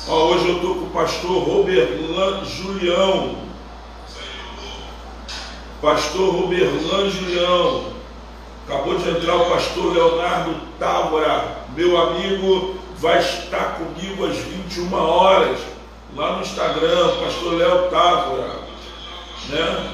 Ó, hoje eu estou com o pastor Roberlan Julião. Pastor Roberlan Julião. Acabou de entrar o pastor Leonardo Távora. Meu amigo vai estar comigo às 21 horas. Lá no Instagram, pastor Léo Távora. Né?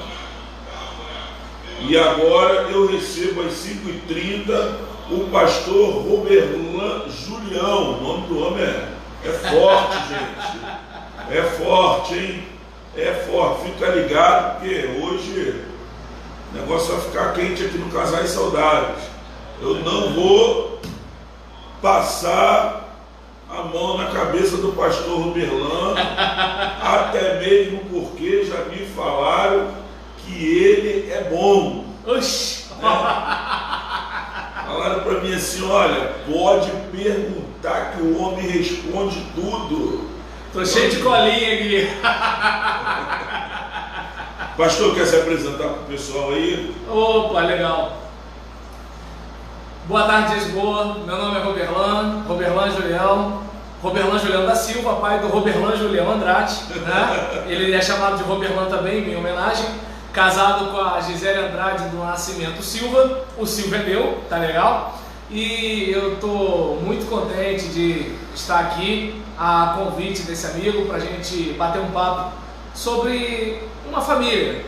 E agora eu recebo às 5h30 o pastor Roberlan Julião. O nome do homem é forte, gente. É forte, hein? É forte. Fica ligado, porque hoje o negócio vai ficar quente aqui no Casais Saudáveis. Eu não vou passar a mão na cabeça do pastor Roberlan, até mesmo porque já me falaram que ele é bom. Oxi! Falaram para mim assim, olha, pode perguntar que o homem responde tudo. Tô cheio de colinha aqui. Pastor, quer se apresentar para o pessoal aí? Opa, legal. Boa tarde, gente boa. Meu nome é Roberlan Julião. Roberlan Julião da Silva, pai do Roberlan Julião Andrade, né? Ele é chamado de Roberlan também, em minha homenagem. Casado com a Gisele Andrade do Nascimento Silva. O Silva é meu, tá legal? E eu estou muito contente de estar aqui a convite desse amigo para a gente bater um papo sobre uma família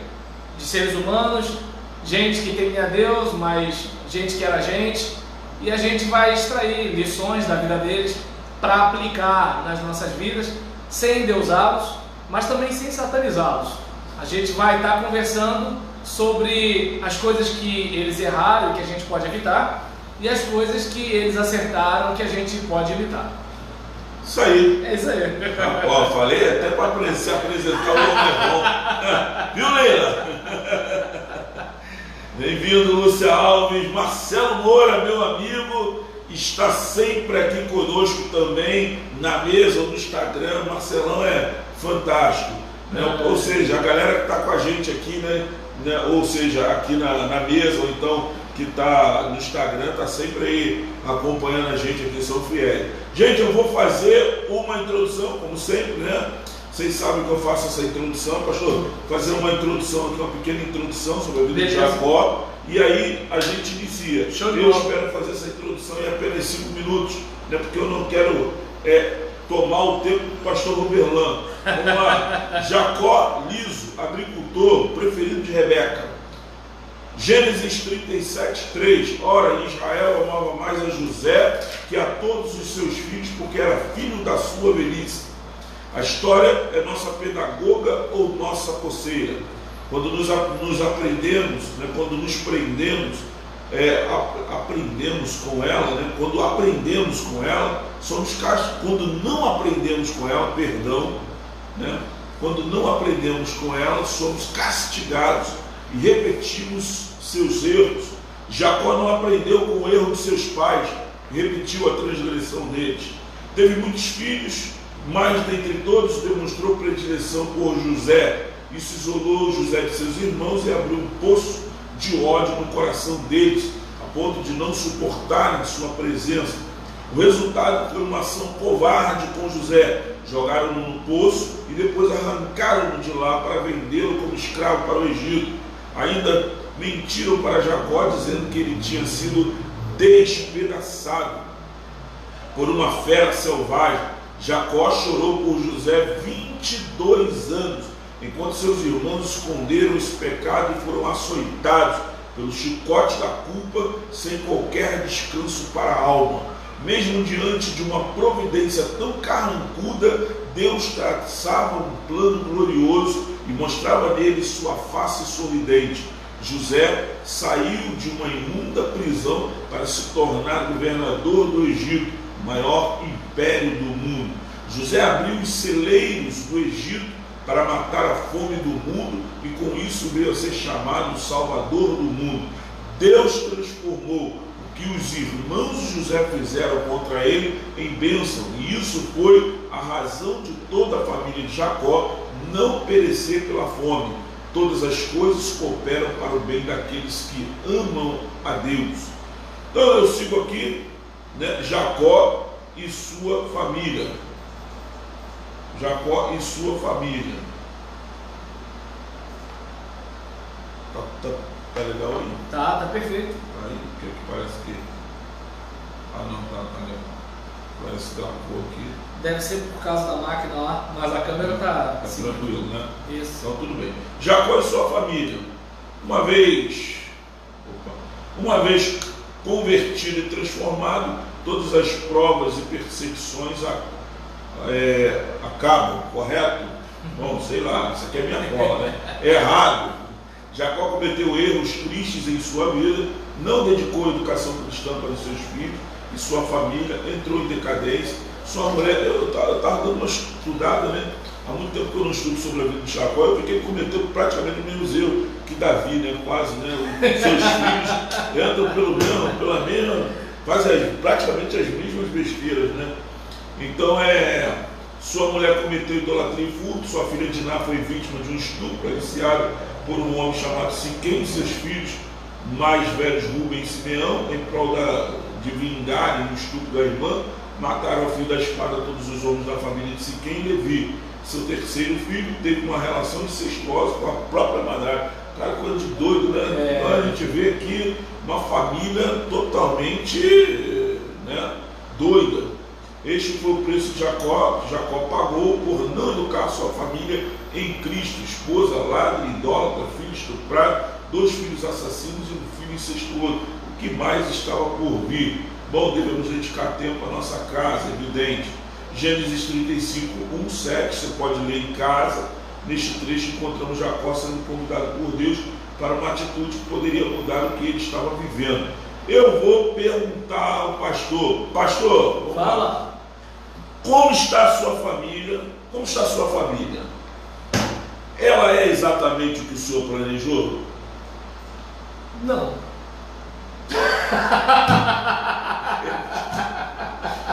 de seres humanos, gente que tem a Deus, mas gente que era gente, e a gente vai extrair lições da vida deles para aplicar nas nossas vidas, sem endeusá-los, mas também sem satanizá-los. A gente vai estar conversando sobre as coisas que eles erraram e que a gente pode evitar, e as coisas que eles acertaram que a gente pode evitar. Isso aí. É isso aí. Ó, falei até para se apresentar o homem bom. Viu, Leila? Bem-vindo, Lúcia Alves. Marcelo Moura, meu amigo, está sempre aqui conosco também, na mesa, no Instagram. Marcelão é fantástico. Né? Ou seja, a galera que está com a gente aqui, né? Ou seja, aqui na mesa, ou então que está no Instagram, está sempre aí acompanhando a gente aqui, São Fiel. Gente, eu vou fazer uma introdução, como sempre, né? Vocês sabem que eu faço essa introdução, pastor, fazer uma introdução aqui, uma pequena introdução sobre a vida de Jacó, e aí a gente inicia. Eu espero fazer essa introdução em apenas 5 minutos, né? Porque eu não quero tomar o tempo do pastor Roberlan. Vamos lá. Jacó Liso, agricultor, preferido de Rebeca. Gênesis 37:3. Ora, Israel amava mais a José que a todos os seus filhos, porque era filho da sua velhice. A história é nossa pedagoga ou nossa coceira. Quando nos aprendemos, né, quando nos prendemos, aprendemos com ela, né, quando aprendemos com ela, somos castigos. Quando não aprendemos com ela, perdão, né, quando não aprendemos com ela, somos castigados e repetimos seus erros. Jacó não aprendeu com o erro de seus pais, repetiu a transgressão deles. Teve muitos filhos, mas dentre todos demonstrou predileção por José. Isso isolou José de seus irmãos e abriu um poço de ódio no coração deles, a ponto de não suportarem sua presença. O resultado foi uma ação covarde com José. Jogaram-no no poço e depois arrancaram-no de lá para vendê-lo como escravo para o Egito. Ainda mentiram para Jacó, dizendo que ele tinha sido despedaçado por uma fera selvagem. Jacó chorou por José 22 anos, enquanto seus irmãos esconderam esse pecado e foram açoitados pelo chicote da culpa, sem qualquer descanso para a alma. Mesmo diante de uma providência tão carrancuda, Deus traçava um plano glorioso e mostrava nele sua face sorridente. José saiu de uma imunda prisão para se tornar governador do Egito, maior império do mundo. José abriu os celeiros do Egito para matar a fome do mundo e com isso veio a ser chamado Salvador do mundo. Deus transformou o que os irmãos de José fizeram contra ele em bênção, e isso foi a razão de toda a família de Jacó não perecer pela fome. Todas as coisas cooperam para o bem daqueles que amam a Deus. Então eu sigo aqui, né, Jacó e sua família. Jacó e sua família. Tá legal aí? Tá perfeito. Aí, que parece que... Ah não, tá legal. Parece que travou aqui. Deve ser por causa da máquina lá, mas a câmera tá assim. Tranquilo, né? Isso. Então tudo bem. Jacó e sua família, uma vez convertido e transformado, todas as provas e perseguições acabam, correto? Bom, sei lá, isso aqui é minha cola, né? Errado. Jacó cometeu erros tristes em sua vida, não dedicou a educação cristã para os seus filhos e sua família, entrou em decadência. Sua mulher, eu estava dando uma estudada, né? Há muito tempo que eu não estudo sobre a vida de Jacó, eu vi que ele cometeu praticamente o mesmo erro que Davi, né? Quase, né? Os seus filhos entram pela mesma, fazem praticamente as mesmas besteiras, né? Então, sua mulher cometeu idolatria e furto, sua filha Diná foi vítima de um estupro iniciado por um homem chamado Siquém, e seus filhos mais velhos, Rubem e Simeão, em prol de vingarem o estupro da irmã, mataram ao fio da espada todos os homens da família de Siquém e Levi. Seu terceiro filho teve uma relação incestuosa com a própria madrasta. Cara, coisa de doido, né? Então, a gente vê aqui uma família totalmente, né, doida. Este foi o preço que Jacó pagou por não educar sua família em Cristo: esposa, ladra, idólatra, filho estuprado, 2 filhos assassinos e um filho incestuoso. O que mais estava por vir? Bom, devemos dedicar tempo à nossa casa, evidente. Gênesis 35, 1, 7, você pode ler em casa. Neste trecho encontramos Jacó sendo convidado por Deus para uma atitude que poderia mudar o que ele estava vivendo. Eu vou perguntar ao pastor. Pastor, fala. Como está a sua família? Como está a sua família? Ela é exatamente o que o senhor planejou? Não.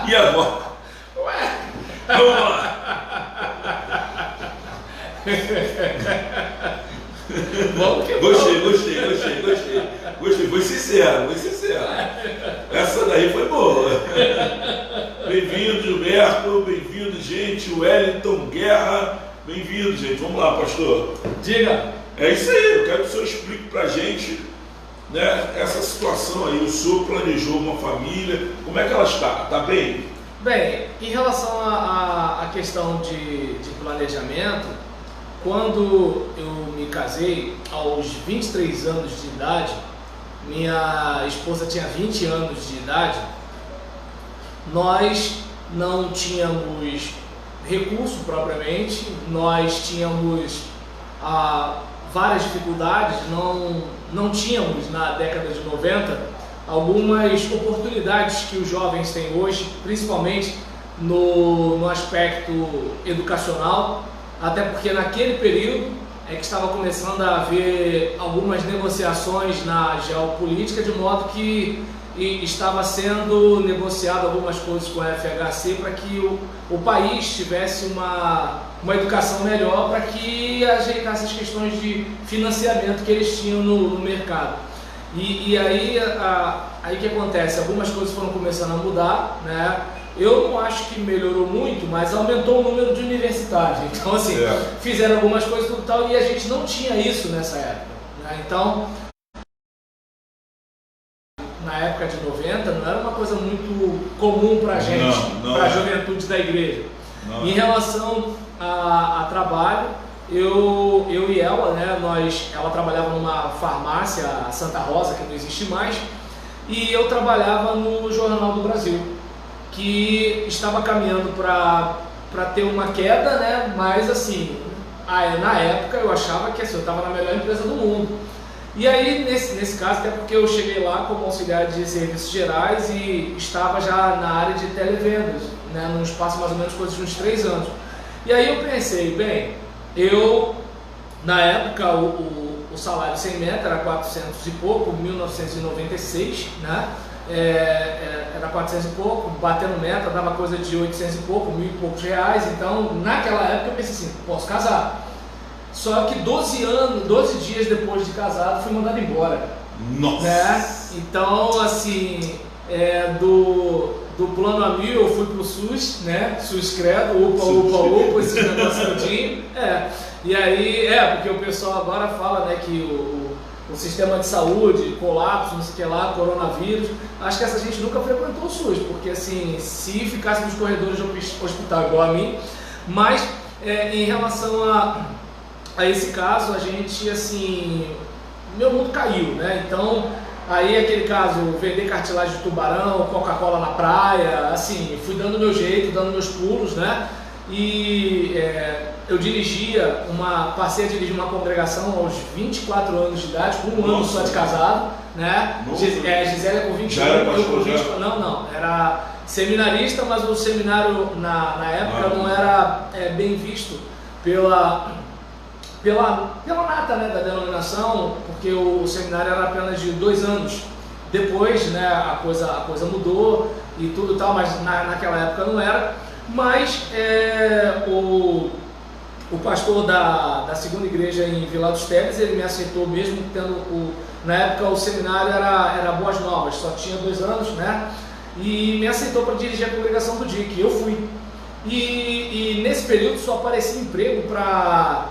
E agora? Ué? Vamos lá. Bom que Gostei. Foi sincero. Essa daí foi boa. Bem-vindo, Gilberto. Bem-vindo, gente. Wellington Guerra. Bem-vindo, gente. Vamos lá, pastor. Diga. É isso aí. Eu quero que o senhor explique pra gente, né, essa situação aí. O senhor planejou uma família. Como é que ela está? Está bem? Bem, em relação à questão de planejamento, quando eu me casei, aos 23 anos de idade, minha esposa tinha 20 anos de idade, nós não tínhamos recurso propriamente, nós tínhamos várias dificuldades, não tínhamos na década de 90 algumas oportunidades que os jovens têm hoje, principalmente no aspecto educacional, até porque naquele período é que estava começando a haver algumas negociações na geopolítica, de modo que estava sendo negociado algumas coisas com a FHC para que o país tivesse uma educação melhor, para que ajeitasse as questões de financiamento que eles tinham no mercado. E aí que acontece? Algumas coisas foram começando a mudar, né? Eu não acho que melhorou muito, mas aumentou o número de universitários. Então, assim, fizeram algumas coisas e tal, e a gente não tinha isso nessa época, né? Então, na época de 90, não era uma coisa muito comum pra gente, para a juventude da igreja. Em relação a trabalho, eu e ela, né, ela trabalhava numa farmácia, a Santa Rosa, que não existe mais, e eu trabalhava no Jornal do Brasil, que estava caminhando para ter uma queda, né, mas assim, na época eu achava que assim, eu estava na melhor empresa do mundo. E aí, nesse caso, até porque eu cheguei lá como auxiliar de serviços gerais e estava já na área de televendas, né, num espaço mais ou menos coisa de uns 3 anos. E aí eu pensei, bem, na época, o salário sem meta era 400 e pouco, 1996, né? Era 400 e pouco, batendo meta, dava coisa de 800 e pouco, 1.000 e poucos reais. Então, naquela época, eu pensei assim, posso casar. Só que 12 dias depois de casado, fui mandado embora. Nossa! Né? Então, assim, do plano a 1000 eu fui pro SUS, né? SUS credo, upa, esse negócio todinho. E aí, porque o pessoal agora fala, né, que o sistema de saúde, colapso, não sei o que lá, coronavírus, acho que essa gente nunca frequentou o SUS, porque assim, se ficasse nos corredores do hospital igual a mim, mas em relação a esse caso, a gente, assim, meu mundo caiu, né? Então, aí aquele caso, vender cartilagem de tubarão, Coca-Cola na praia, assim, fui dando meu jeito, dando meus pulos, né? E eu passei a dirigir uma congregação aos 24 anos de idade, com um ano só de casado, né? Gisele com 21, eu com 20. Não, era seminarista, mas o seminário na época não era bem visto pela nata, né, da denominação, porque o seminário era apenas de 2 anos. Depois, né, a coisa mudou e tudo tal, mas naquela época não era. Mas o pastor da segunda igreja em Vila dos Teles, ele me aceitou mesmo tendo na época o seminário era Boas Novas, só tinha 2 anos, né? E me aceitou para dirigir a congregação do DIC. Eu fui. E nesse período só aparecia emprego para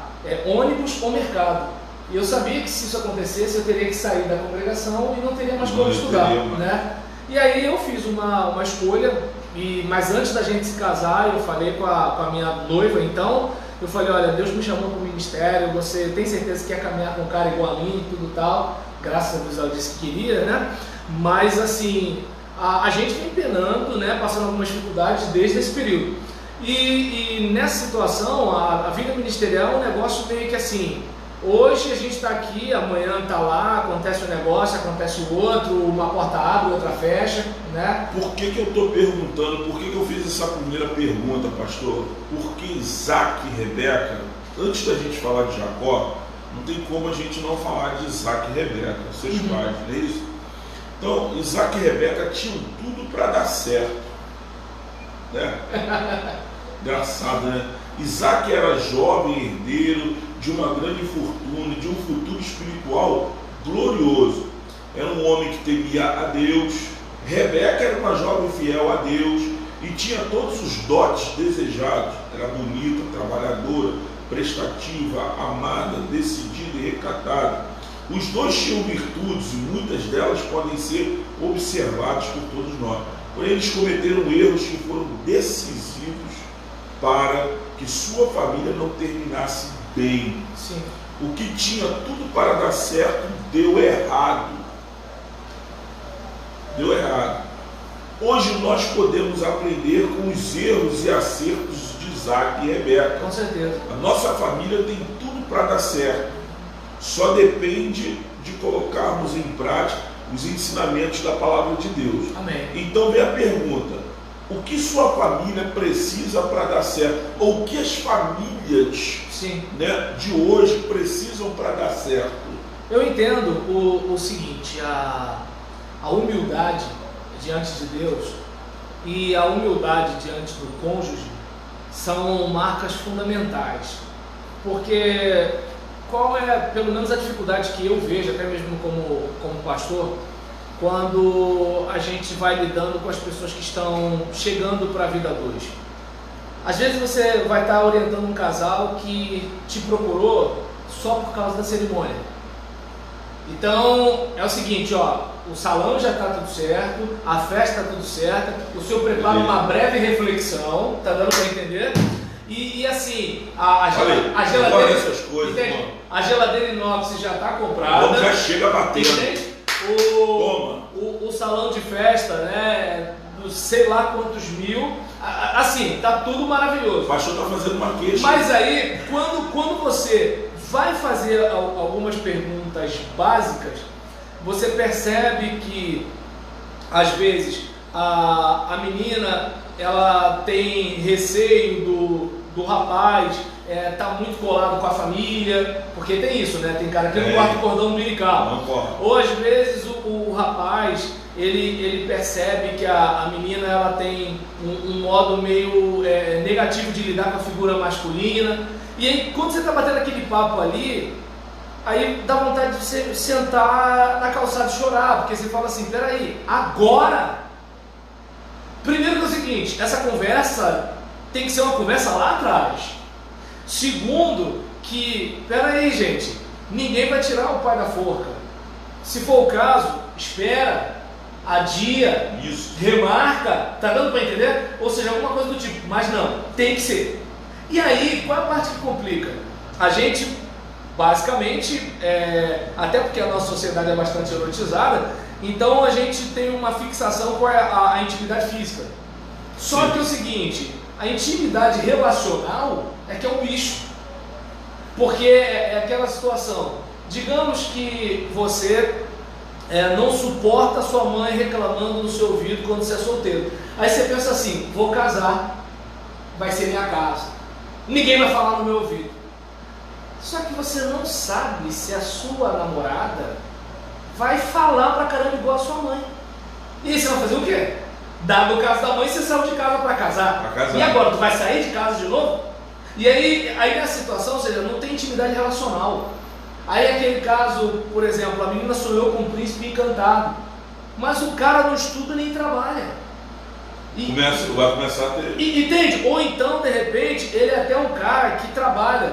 ônibus ou mercado. E eu sabia que se isso acontecesse eu teria que sair da congregação e não teria mais como estudar, né? E aí eu fiz uma escolha, mas antes da gente se casar eu falei com a minha noiva, então eu falei, olha, Deus me chamou para o ministério, você tem certeza que quer caminhar com um cara igual a mim e tudo tal? Graças a Deus ela disse que queria, né? Mas assim, a gente vem penando, né, passando algumas dificuldades desde esse período. E nessa situação, a vida ministerial é um negócio meio que assim, hoje a gente está aqui, amanhã está lá, acontece um negócio, acontece o outro, uma porta abre, outra fecha, né? Por que eu estou perguntando, por que eu fiz essa primeira pergunta, pastor? Porque Isaac e Rebeca, antes da gente falar de Jacó, não tem como a gente não falar de Isaac e Rebeca, seus pais, não é isso? Então, Isaac e Rebeca tinham tudo para dar certo, né? Engraçado, né? Isaac era jovem herdeiro de uma grande fortuna, de um futuro espiritual glorioso. Era um homem que temia a Deus. Rebeca era uma jovem fiel a Deus e tinha todos os dotes desejados. Era bonita, trabalhadora, prestativa, amada, decidida e recatada. Os dois tinham virtudes e muitas delas podem ser observadas por todos nós. Porém, eles cometeram erros que foram decisivos para que sua família não terminasse bem. Sim. O que tinha tudo para dar certo deu errado. Deu errado. Hoje nós podemos aprender com os erros e acertos de Isaac e Rebeca. Com certeza. A nossa família tem tudo para dar certo. Só depende de colocarmos em prática os ensinamentos da palavra de Deus. Amém. Então vem a pergunta: o que sua família precisa para dar certo? Ou o que as famílias, né, de hoje precisam para dar certo? Eu entendo o seguinte, a humildade diante de Deus e a humildade diante do cônjuge são marcas fundamentais. Porque qual é, pelo menos, a dificuldade que eu vejo, até mesmo como pastor, quando a gente vai lidando com as pessoas que estão chegando para a vida 2. Às vezes você vai estar orientando um casal que te procurou só por causa da cerimônia. Então é o seguinte, o salão já está tudo certo, a festa está tudo certa, o senhor prepara uma breve reflexão, tá dando para entender? E assim, a geladeira, essas coisas, entende? A geladeira inox já está comprada. Já chega batendo. Entende? O salão de festa, né? Sei lá quantos mil. Assim, tá tudo maravilhoso. O pastor está fazendo uma queixa. Mas aí, quando você vai fazer algumas perguntas básicas, você percebe que às vezes a menina ela tem receio do rapaz tá muito colado com a família, porque tem isso, né? Tem cara que não corta o cordão umbilical. Ou às vezes o rapaz ele percebe que a menina ela tem um modo meio negativo de lidar com a figura masculina. E aí quando você está batendo aquele papo ali, aí dá vontade de você sentar na calçada e chorar, porque você fala assim, peraí, agora Primeiro que é o seguinte, essa conversa tem que ser uma conversa lá atrás. Segundo, que, peraí gente, ninguém vai tirar o pai da forca. Se for o caso, espera, adia, Isso. remarca, tá dando para entender? Ou seja, alguma coisa do tipo, mas não, tem que ser. E aí, qual é a parte que complica? A gente, basicamente, até porque a nossa sociedade é bastante erotizada, então a gente tem uma fixação com a intimidade física. Só Sim. que é o seguinte, a intimidade relacional é que é um bicho. Porque é aquela situação, digamos que você não suporta a sua mãe reclamando no seu ouvido quando você é solteiro. Aí você pensa assim, vou casar, vai ser minha casa, ninguém vai falar no meu ouvido. Só que você não sabe se a sua namorada vai falar pra caramba igual a sua mãe. E aí você vai fazer o quê? Dado o caso da mãe, você saiu de casa para casar. E agora, tu vai sair de casa de novo? E aí nessa situação, ou seja, não tem intimidade relacional. Aí aquele caso, por exemplo, a menina sonhou com um príncipe encantado, mas o cara não estuda nem trabalha. Vai começar a ter... Entende? Ou então, de repente, ele é até um cara que trabalha,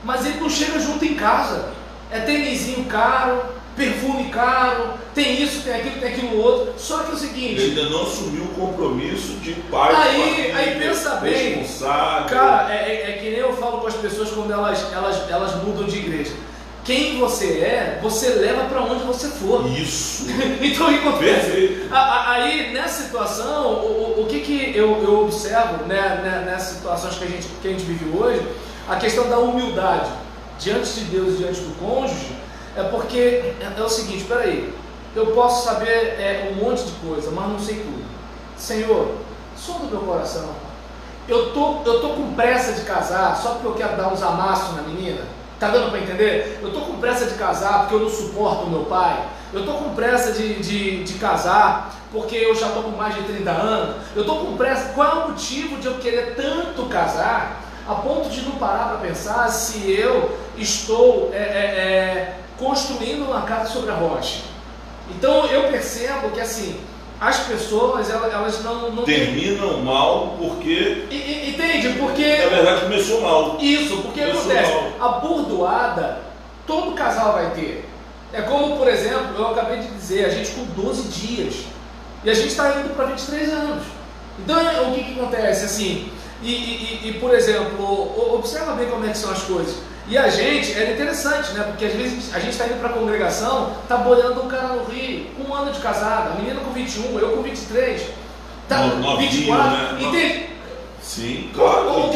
mas ele não chega junto em casa. É tênisinho caro, perfume caro, tem isso, tem aquilo outro. Só que é o seguinte... Ele ainda não assumiu o compromisso de pai, aí pensa bem, responsável. cara, é que nem eu falo com as pessoas quando elas mudam de igreja. Quem você é, você leva para onde você for. Isso. Então o que acontece? Aí nessa situação, o que eu observo, né, nessas situações que a gente vive hoje, a questão da humildade diante de Deus e diante do cônjuge, é porque é o seguinte, peraí, eu posso saber um monte de coisa, mas não sei tudo. Senhor, sonda o meu coração. Eu tô com pressa de casar só porque eu quero dar uns amassos na menina? Tá dando para entender? Eu tô com pressa de casar porque eu não suporto o meu pai. Eu tô com pressa de casar porque eu já tô com mais de 30 anos. Eu tô com pressa. Qual é o motivo de eu querer tanto casar a ponto de não parar para pensar se eu estou construindo uma casa sobre a rocha? Então eu percebo que assim, as pessoas elas não terminam mal porque... Entende? Porque... Na verdade começou mal. Isso, porque acontece, a burdoada, todo casal vai ter. É como, por exemplo, eu acabei de dizer, a gente com 12 dias, e a gente está indo para 23 anos. Então o que acontece? Assim, por exemplo, observa bem como é que são as coisas. E a gente, é interessante, né? Porque às vezes a gente está indo para a congregação, tá boiando um cara no Rio, com 1 ano de casada, a menina com 21, eu com 23, tá com 24, né? entende? Sim, claro.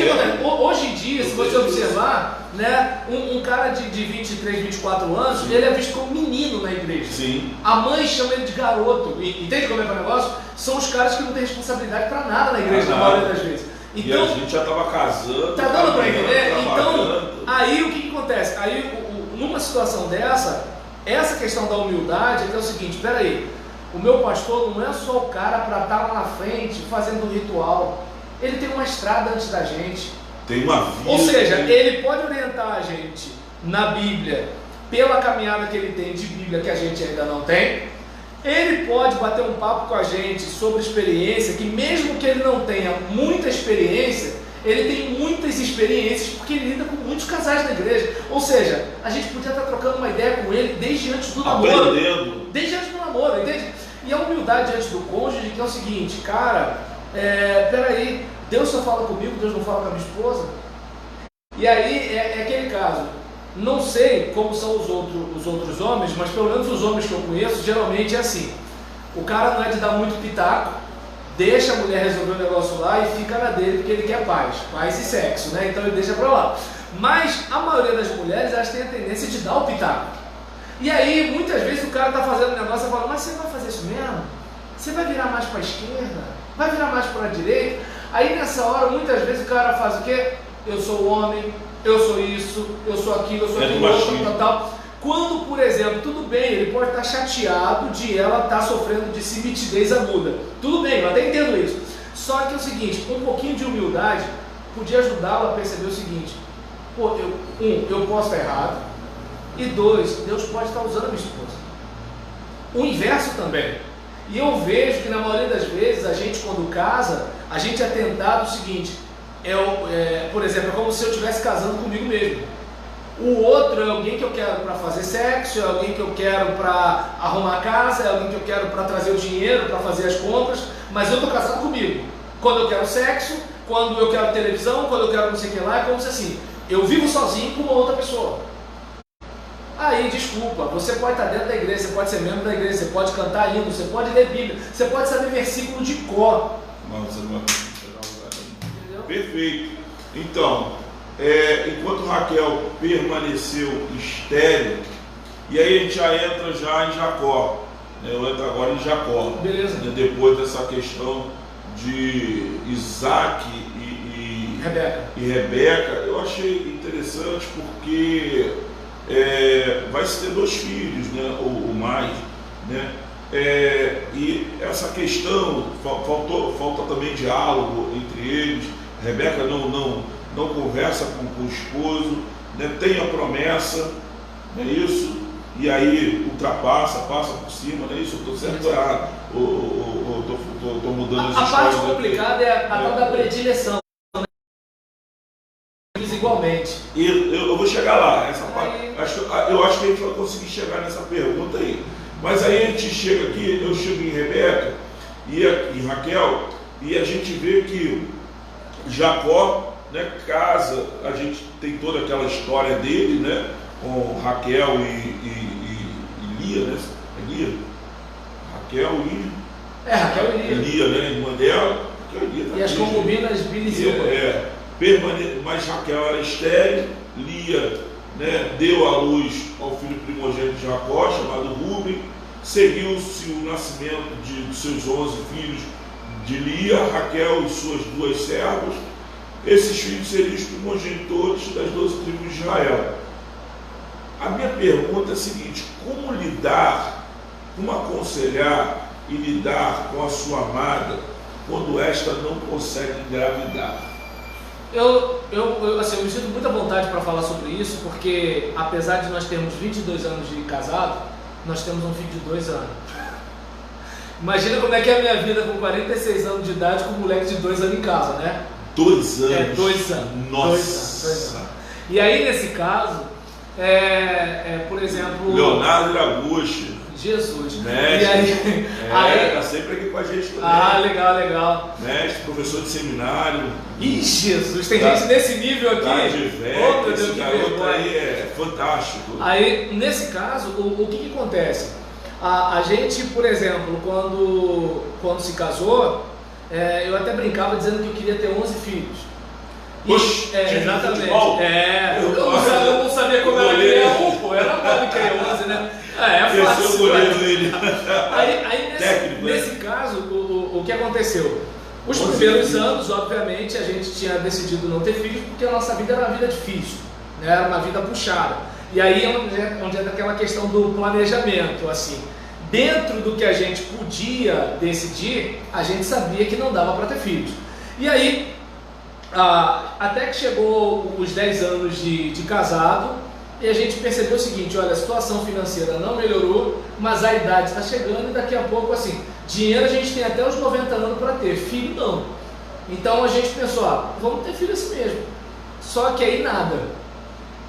Hoje em dia, se você observar, né, um cara de 23, 24 anos, sim, ele é visto como menino na igreja. Sim. A mãe chama ele de garoto. Entende como é que é o negócio? São os caras que não têm responsabilidade para nada na igreja, na maioria das vezes. Então, e a gente já estava casando. Tá dando para entender? Então, aí o que acontece? Aí, numa situação dessa, essa questão da humildade é que é o seguinte, peraí, o meu pastor não é só o cara para estar lá na frente fazendo um ritual. Ele tem uma estrada antes da gente. Tem uma vida. Ou seja, ele pode orientar a gente na Bíblia, pela caminhada que ele tem de Bíblia que a gente ainda não tem. Ele pode bater um papo com a gente sobre experiência, que mesmo que ele não tenha muita experiência, ele tem muitas experiências, porque ele lida com muitos casais na igreja. Ou seja, a gente podia estar trocando uma ideia com ele desde antes do namoro. Aprendendo. Desde antes do namoro, entende? E a humildade diante do cônjuge, que é o seguinte, cara, peraí, Deus só fala comigo, Deus não fala com a minha esposa? E aí é aquele caso. Não sei como são os outros homens, mas pelo menos os homens que eu conheço, geralmente é assim. O cara não é de dar muito pitaco, deixa a mulher resolver o negócio lá e fica na dele, porque ele quer paz e sexo, né? Então ele deixa pra lá. Mas a maioria das mulheres, elas têm a tendência de dar o pitaco. E aí, muitas vezes o cara tá fazendo um negócio e fala, mas você vai fazer isso mesmo? Você vai virar mais pra esquerda? Vai virar mais pra direita? Aí nessa hora, muitas vezes o cara faz o quê? Eu sou o homem, eu sou isso, eu sou aquilo, outro, tal. Quando, por exemplo, tudo bem, ele pode estar chateado de ela estar sofrendo de simitidez aguda. Tudo bem, eu até entendo isso. Só que é o seguinte, um pouquinho de humildade podia ajudá-lo a perceber o seguinte, pô, eu posso estar errado, e 2, Deus pode estar usando a minha esposa. O inverso também. E eu vejo que na maioria das vezes a gente quando casa, a gente é tentado o seguinte, por exemplo, é como se eu estivesse casando comigo mesmo. O outro é alguém que eu quero para fazer sexo, é alguém que eu quero para arrumar a casa, é alguém que eu quero para trazer o dinheiro, para fazer as compras, mas eu estou casado comigo. Quando eu quero sexo, quando eu quero televisão, quando eu quero não sei o que lá, é como se assim, eu vivo sozinho com uma outra pessoa. Aí, desculpa, você pode estar dentro da igreja, você pode ser membro da igreja, você pode cantar hino, você pode ler Bíblia, você pode saber versículo de cor. Perfeito. Então, enquanto Raquel permaneceu estéril, e aí a gente já entra já em Jacó, né? Eu entro agora em Jacó. Beleza. Né? Depois dessa questão de Isaac e Rebeca, eu achei interessante porque vai se ter 2 filhos, né? ou mais, né? E essa questão, falta também diálogo entre eles. Rebeca não conversa com o esposo, né? Tem a promessa, não é isso? E aí passa por cima, não é isso? Eu estou certo ou errado? Estou mudando as histórias. A parte complicada é a tal da predileção, né? Igualmente. Eu vou chegar lá, essa parte. Eu acho que a gente vai conseguir chegar nessa pergunta aí. Mas aí a gente chega aqui, eu chego em Rebeca e em Raquel, e a gente vê que Jacó, né, casa, a gente tem toda aquela história dele, né, com Raquel e Lia, né? Lia? Raquel e Lia, né? Irmã dela. E as concubinas Bila e Zilpa. Mas Raquel era estéril, Lia, né, deu à luz ao filho primogênito de Jacó, chamado Rúben. Seguiu-se o nascimento de seus 11 filhos de Lia, Raquel e suas 2 servas. Esses filhos seriam os primogenitores das 12 tribos de Israel. A minha pergunta é a seguinte: como aconselhar e lidar com a sua amada quando esta não consegue engravidar? Eu me sinto muita vontade para falar sobre isso, porque apesar de nós termos 22 anos de casado, nós temos um filho de 2 anos. Imagina como é que é a minha vida com 46 anos de idade com um moleque de 2 anos em casa, né? 2 anos? 2 anos. Nossa! 2 anos. E aí, nesse caso, por exemplo... Leonardo Iraguchi. Jesus. Mestre. E aí, tá sempre aqui com a gente também. Ah, legal. Mestre, professor de seminário. Ih, Jesus, tem gente nesse nível aqui. Oh, meu Deus, esse garoto aí é fantástico. Aí, nesse caso, o que acontece? A gente, por exemplo, quando se casou, eu até brincava dizendo que eu queria ter 11 filhos. Poxa, exatamente. Eu não sabia como era que era pô. Era mole que era 11, né? É fácil. Aí nesse caso, o que aconteceu? Os primeiros anos, obviamente, a gente tinha decidido não ter filhos porque a nossa vida era uma vida difícil, né? Era uma vida puxada. E aí onde é daquela questão do planejamento, assim. Dentro do que a gente podia decidir, a gente sabia que não dava para ter filhos. E aí, até que chegou os 10 anos de casado, e a gente percebeu o seguinte: olha, a situação financeira não melhorou, mas a idade está chegando e daqui a pouco, assim, dinheiro a gente tem até os 90 anos para ter, filho não. Então a gente pensou, vamos ter filho assim mesmo. Só que aí nada.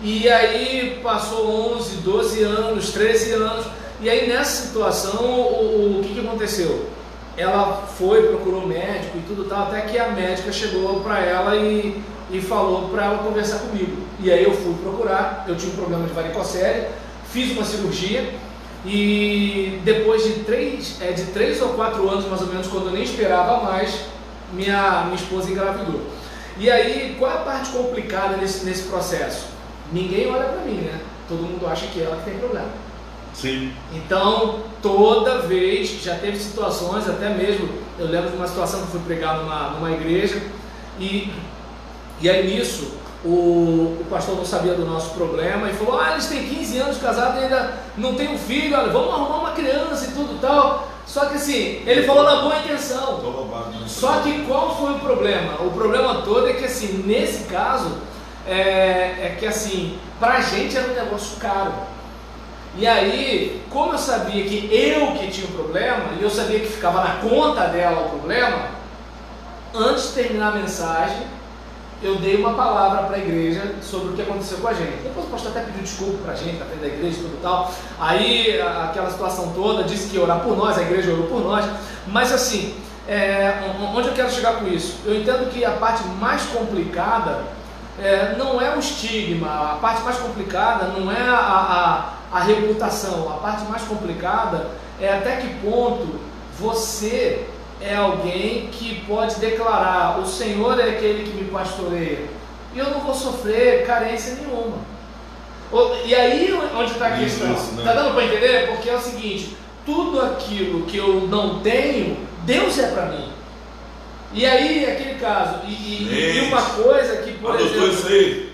E aí passou 11, 12 anos, 13 anos, e aí nessa situação o que aconteceu? Ela procurou médico e tudo tal, até que a médica chegou para ela e falou para ela conversar comigo. E aí eu fui procurar, eu tinha um problema de varicocele, fiz uma cirurgia e depois de 3 ou 4 anos mais ou menos, quando eu nem esperava mais, minha esposa engravidou. E aí, qual é a parte complicada nesse processo? Ninguém olha para mim, né? Todo mundo acha que é ela que tem problema. Sim. Então, toda vez, já teve situações, até mesmo, eu lembro de uma situação que eu fui pregar numa igreja, e aí nisso, o pastor não sabia do nosso problema, e falou, eles têm 15 anos de casado e ainda não tem um filho, olha, vamos arrumar uma criança e tudo tal. Só que assim, ele falou na boa intenção. Só que qual foi o problema? O problema todo é que assim, nesse caso, que assim, pra gente era um negócio caro. E aí, como eu sabia que eu que tinha o problema, e eu sabia que ficava na conta dela o problema, antes de terminar a mensagem, eu dei uma palavra para a igreja sobre o que aconteceu com a gente. Depois o pastor até pediu desculpa para a gente, na frente da igreja e tudo tal. Aí, aquela situação toda, disse que ia orar por nós, a igreja orou por nós. Mas assim, onde eu quero chegar com isso? Eu entendo que a parte mais complicada não é o estigma, a parte mais complicada não é a reputação, a parte mais complicada é até que ponto você é alguém que pode declarar: o Senhor é aquele que me pastoreia e eu não vou sofrer carência nenhuma. E aí onde está a questão? Está dando para entender? Porque é o seguinte: tudo aquilo que eu não tenho, Deus é para mim. E aí, aquele caso, e uma coisa que, por exemplo... Isso aí.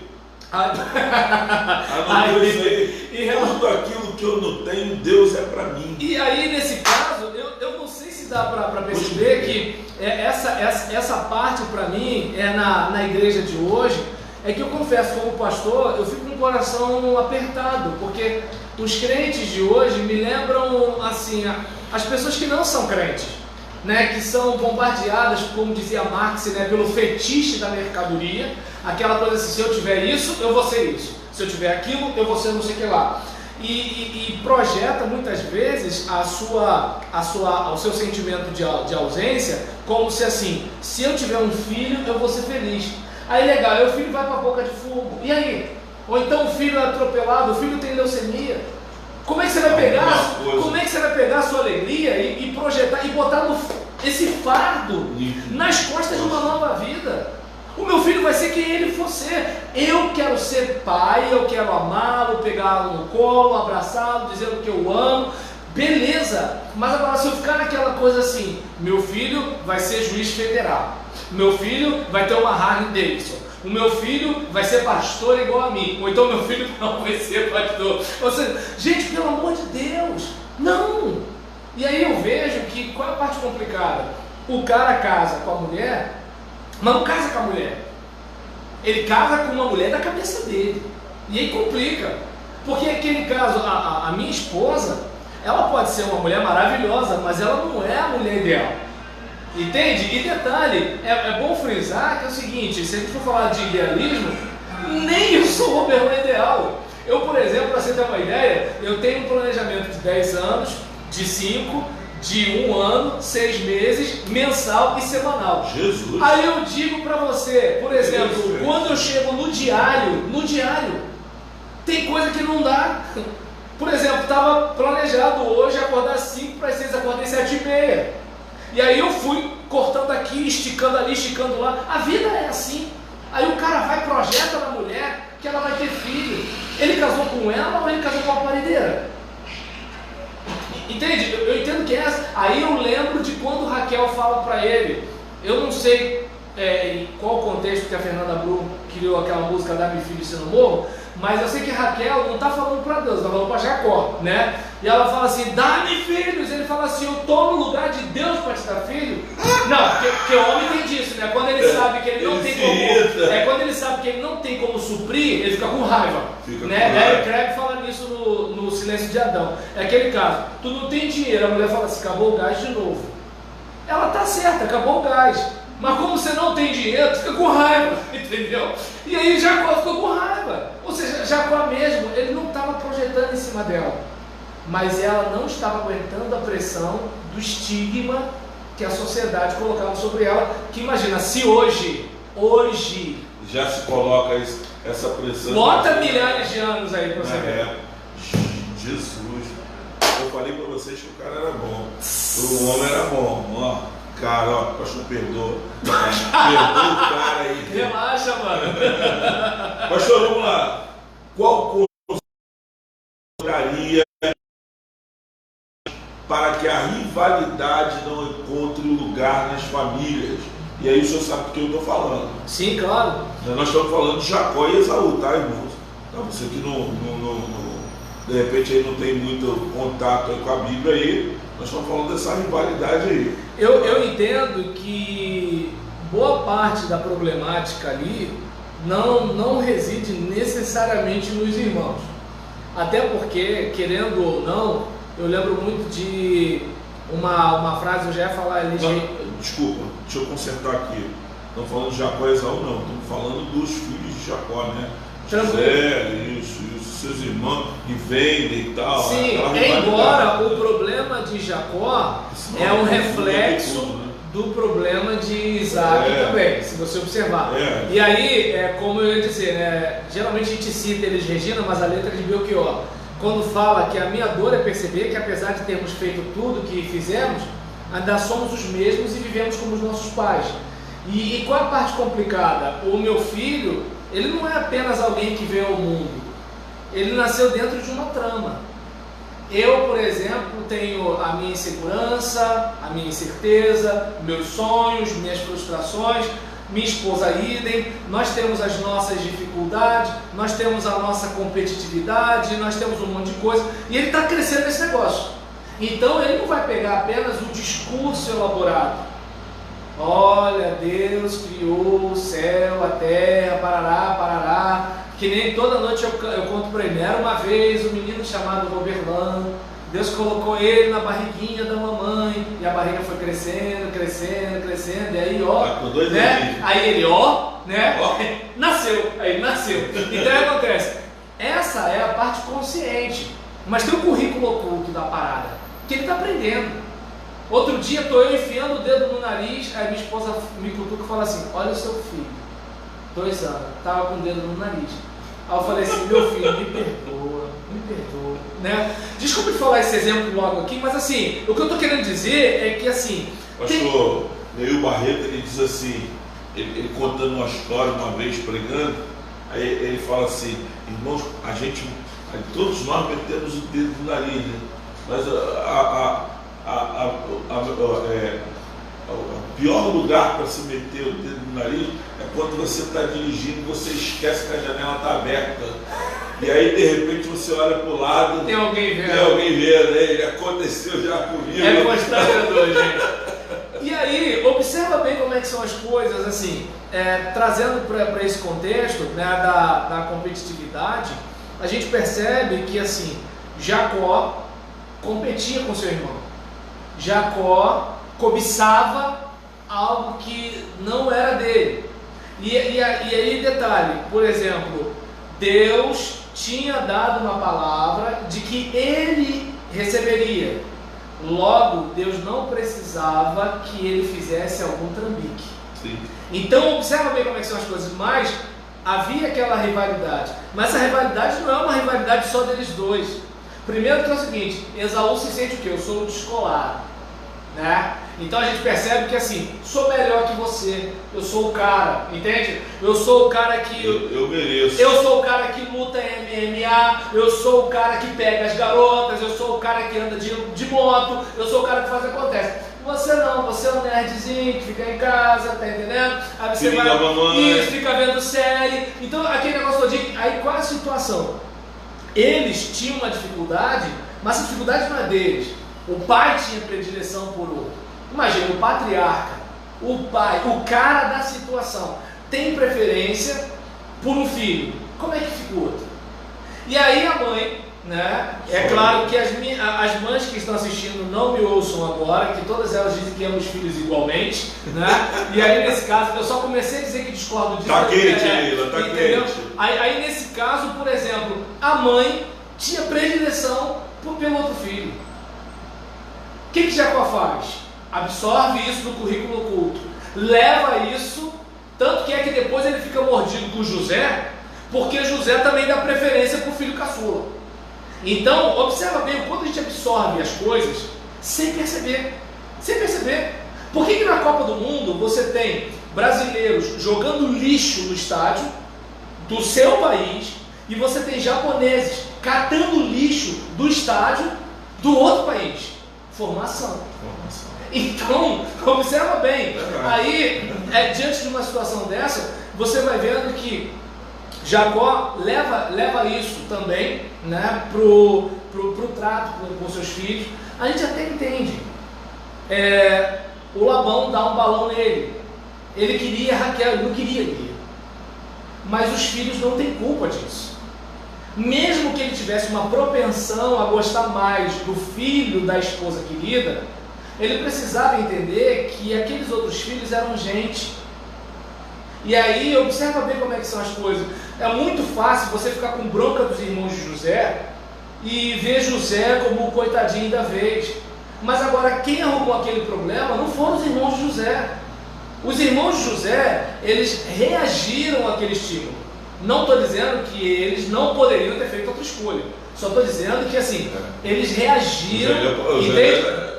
Tudo aquilo que eu não tenho, Deus é para mim. E aí, nesse caso, eu não sei se dá para perceber que essa parte, para mim, na igreja de hoje, é que eu confesso, como pastor, eu fico com o coração apertado, porque os crentes de hoje me lembram, assim, as pessoas que não são crentes, né, que são bombardeadas, como dizia Marx, né, pelo fetiche da mercadoria, aquela coisa assim: se eu tiver isso, eu vou ser isso, se eu tiver aquilo, eu vou ser não sei o que lá, e projeta muitas vezes o seu sentimento de ausência como se assim: se eu tiver um filho, eu vou ser feliz. Aí legal, aí o filho vai para a boca de fogo, e aí? Ou então o filho é atropelado, o filho tem leucemia. Como é que você vai pegar a sua alegria e projetar e botar esse fardo nas costas de uma nova vida? O meu filho vai ser quem ele for ser. Eu quero ser pai, eu quero amá-lo, pegá-lo no colo, abraçá-lo, dizendo que eu amo. Beleza, mas agora se eu ficar naquela coisa assim: meu filho vai ser juiz federal, meu filho vai ter uma Harley Davidson, o meu filho vai ser pastor igual a mim, ou então meu filho não vai ser pastor. Ou seja, gente, pelo amor de Deus, não! E aí eu vejo que, qual é a parte complicada? O cara casa com a mulher, mas não casa com a mulher. Ele casa com uma mulher da cabeça dele. E aí complica. Porque aquele caso, a minha esposa, ela pode ser uma mulher maravilhosa, mas ela não é a mulher ideal. Entende? E detalhe, é bom frisar que é o seguinte: se a gente for falar de idealismo, nem eu sou o Roberlan ideal. Eu, por exemplo, para você ter uma ideia, eu tenho um planejamento de 10 anos, de 5, de 1 ano, 6 meses, mensal e semanal. Jesus! Aí eu digo para você, por exemplo, quando eu chego no diário, tem coisa que não dá. Por exemplo, estava planejado hoje acordar 5 para as 6, acordei 7h30. E aí eu fui cortando aqui, esticando ali, esticando lá. A vida é assim. Aí o cara vai, projeta na mulher que ela vai ter filho. Ele casou com ela ou ele casou com a parideira? Entende? Eu entendo que é essa. Aí eu lembro de quando Raquel fala para ele. Eu não sei em qual contexto que a Fernanda Brum criou aquela música Dá-me filho se não morro, mas eu sei que Raquel não está falando para Deus, está falando para Jacó, né? E ela fala assim: dá-me filhos. Ele fala assim: eu estou no lugar de Deus para te dar filho? Não, porque o homem tem disso, né? Quando ele sabe que ele não tem como, quando ele sabe que ele não tem como suprir, ele fica com raiva, né? Eric Craig fala nisso no Silêncio de Adão. É aquele caso: tu não tem dinheiro, a mulher fala assim: acabou o gás de novo. Ela tá certa, acabou o gás. Mas como você não tem dinheiro, tu fica com raiva, entendeu? E aí Jacó ficou com raiva. Ou seja, Jacó mesmo, ele não estava projetando em cima dela, mas ela não estava aguentando a pressão do estigma que a sociedade colocava sobre ela. Que imagina, se hoje já se coloca essa pressão. Bota milhares de anos aí para você ver. Jesus, eu falei para vocês que o cara era bom, o homem era bom, ó. Cara, ó, pastor, perdoa. Perdoa o cara aí. Relaxa, mano. Pastor, vamos lá. Qual daria para que a rivalidade não encontre lugar nas famílias? E aí o senhor sabe do que eu estou falando. Sim, claro. Nós estamos falando de Jacó e Esaú, tá, irmãos? Tá, você que de repente aí não tem muito contato aí com a Bíblia aí, nós estamos falando dessa rivalidade aí. Eu entendo que boa parte da problemática ali não reside necessariamente nos irmãos. Até porque, querendo ou não, eu lembro muito de uma frase, eu já ia falar ali. Desculpa, deixa eu consertar aqui. Estamos falando de Jacó e Esaú, não. Estamos falando dos filhos de Jacó, né? José, isso, seus irmãos que vendem e tal. Sim, embora o problema de Jacó é um reflexo tudo, né? Do problema de Isaac também, se você observar. E aí, como eu ia dizer, né? Geralmente a gente cita eles Regina, mas a letra de Belchior, quando fala que a minha dor é perceber que apesar de termos feito tudo que fizemos, ainda somos os mesmos e vivemos como os nossos pais. E qual é a parte complicada? O meu filho, ele não é apenas alguém que veio ao mundo, ele nasceu dentro de uma trama. Eu, por exemplo, tenho a minha insegurança, a minha incerteza, meus sonhos, minhas frustrações, minha esposa idem, nós temos as nossas dificuldades, nós temos a nossa competitividade, nós temos um monte de coisa, e ele está crescendo nesse negócio. Então ele não vai pegar apenas o discurso elaborado. Olha, Deus criou o céu, a terra, parará, parará, que nem toda noite eu conto para ele. Era uma vez um menino chamado Roberlan, Deus colocou ele na barriguinha da mamãe, e a barriga foi crescendo, crescendo, crescendo, e aí né? Aí ele né? Nasceu, aí ele nasceu. Então o que acontece? Essa é a parte consciente, mas tem o currículo oculto da parada, que ele está aprendendo. Outro dia estou eu enfiando o dedo no nariz, aí minha esposa me cutuca e fala assim, olha o seu filho, 2 anos, estava com o dedo no nariz. Aí eu falei assim, meu filho, me perdoa, né? Desculpa de falar esse exemplo logo aqui, mas assim, o que eu estou querendo dizer é que assim... Pastor Neil Barreto, ele diz assim, ele contando uma história uma vez pregando, aí ele fala assim, irmãos, todos nós metemos o dedo no nariz, né? Mas o pior lugar para se meter o dedo no nariz é quando você está dirigindo e você esquece que a janela está aberta. E aí de repente você olha para o lado, tem alguém vendo, né? Aconteceu já comigo. É constrangedor, gente. E aí, observa bem como é que são as coisas, assim, trazendo para esse contexto, né, da competitividade, a gente percebe que assim, Jacó competia com seu irmão. Jacó cobiçava algo que não era dele. E aí, detalhe, por exemplo, Deus tinha dado uma palavra de que ele receberia. Logo, Deus não precisava que ele fizesse algum trambique. Sim. Então, observa bem como é que são as coisas. Mas havia aquela rivalidade. Mas essa rivalidade não é uma rivalidade só deles dois. Primeiro que é o seguinte, Esaú se sente o quê? Eu sou o descolado, né? Então a gente percebe que assim, sou melhor que você, eu sou o cara, entende? Eu sou o cara que... Eu mereço. Eu sou o cara que luta MMA, eu sou o cara que pega as garotas, eu sou o cara que anda de moto, eu sou o cara que faz o que acontece. Você não, você é um nerdzinho que fica em casa, tá entendendo? Aí você vai, fica vendo série. Então aquele negócio todo, aí qual é a situação? Eles tinham uma dificuldade, mas a dificuldade não é deles. O pai tinha predileção por outro. Imagina, o patriarca, o pai, o cara da situação, tem preferência por um filho. Como é que fica o outro? E aí a mãe, né? É claro que as mães que estão assistindo não me ouçam agora, que todas elas dizem que amam os filhos igualmente, né? E aí nesse caso, eu só comecei a dizer que discordo disso. Tá quente, Leila, tá quente. Aí nesse caso, por exemplo, a mãe tinha predileção pelo outro filho. O que Jacó faz? Absorve isso no currículo oculto, leva isso, tanto que é que depois ele fica mordido com José, porque José também dá preferência para o filho caçula. Então, observa bem o quanto a gente absorve as coisas sem perceber. Sem perceber. Por que na Copa do Mundo você tem brasileiros jogando lixo no estádio do seu país e você tem japoneses catando lixo do estádio do outro país? Formação. Então, observa bem. Aí, diante de uma situação dessa, você vai vendo que Jacó leva isso também, né, pro trato com seus filhos. A gente até entende. O Labão dá um balão nele. Ele queria Raquel, ele não queria Lia. Mas os filhos não têm culpa disso. mesmo que ele tivesse uma propensão a gostar mais do filho da esposa querida, ele precisava entender que aqueles outros filhos eram gente. E aí, observa bem como é que são as coisas. É muito fácil você ficar com bronca dos irmãos de José e ver José como o coitadinho da vez. Mas agora, quem arrumou aquele problema não foram os irmãos de José. Os irmãos de José, eles reagiram àquele estímulo. Não estou dizendo que eles não poderiam ter feito outra escolha. Só estou dizendo que, assim, eles reagiram.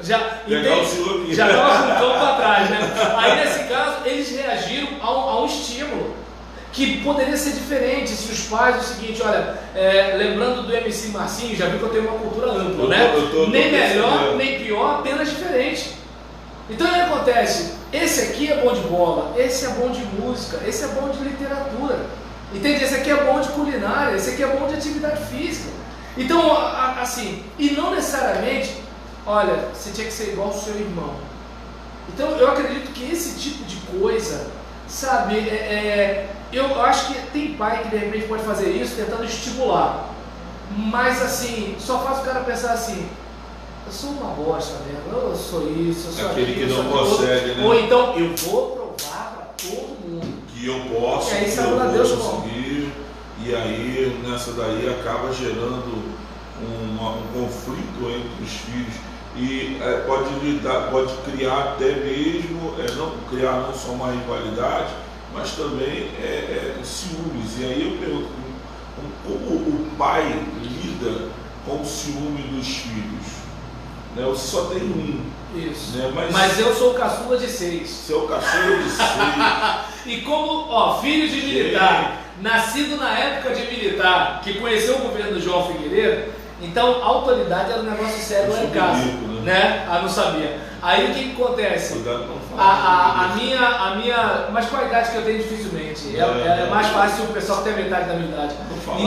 Já estava com o campo para trás, né? Aí, nesse caso, eles reagiram a um estímulo que poderia ser diferente se os pais, o seguinte, olha, lembrando do MC Marcinho, já viu que eu tenho uma cultura ampla, né? Nem melhor, nem pior, apenas diferente. Então, o que acontece? Esse aqui é bom de bola, esse é bom de música, esse é bom de literatura, entende? Esse aqui é bom de culinária, esse aqui é bom de atividade física. Então, assim, e não necessariamente, olha, você tinha que ser igual ao seu irmão. Então, eu acredito que esse tipo de coisa, sabe, eu acho que tem pai que de repente pode fazer isso tentando estimular, mas assim, só faz o cara pensar assim, eu sou uma bosta mesmo, eu sou isso, eu sou aquele aquilo, que não consegue, né? Ou então, eu vou provar para todo mundo que eu posso, e aí, que eu vou conseguir, e aí nessa daí acaba gerando um conflito entre os filhos e pode criar até mesmo, não só uma rivalidade, mas também ciúmes. E aí eu pergunto, como o pai lida com o ciúme dos filhos? Né? Você só tem um. Isso. Né? Mas eu sou o caçula de 6. Você é o caçula de 6. E como, filho de militar, nascido na época de militar, que conheceu o governo do João Figueiredo, então a autoridade era um negócio sério lá em casa. Rico, né? Não sabia. Aí o que acontece? Cuidado com falar. A minha. Mas com a idade que eu tenho, dificilmente. É mais fácil o pessoal que tem a metade da minha idade.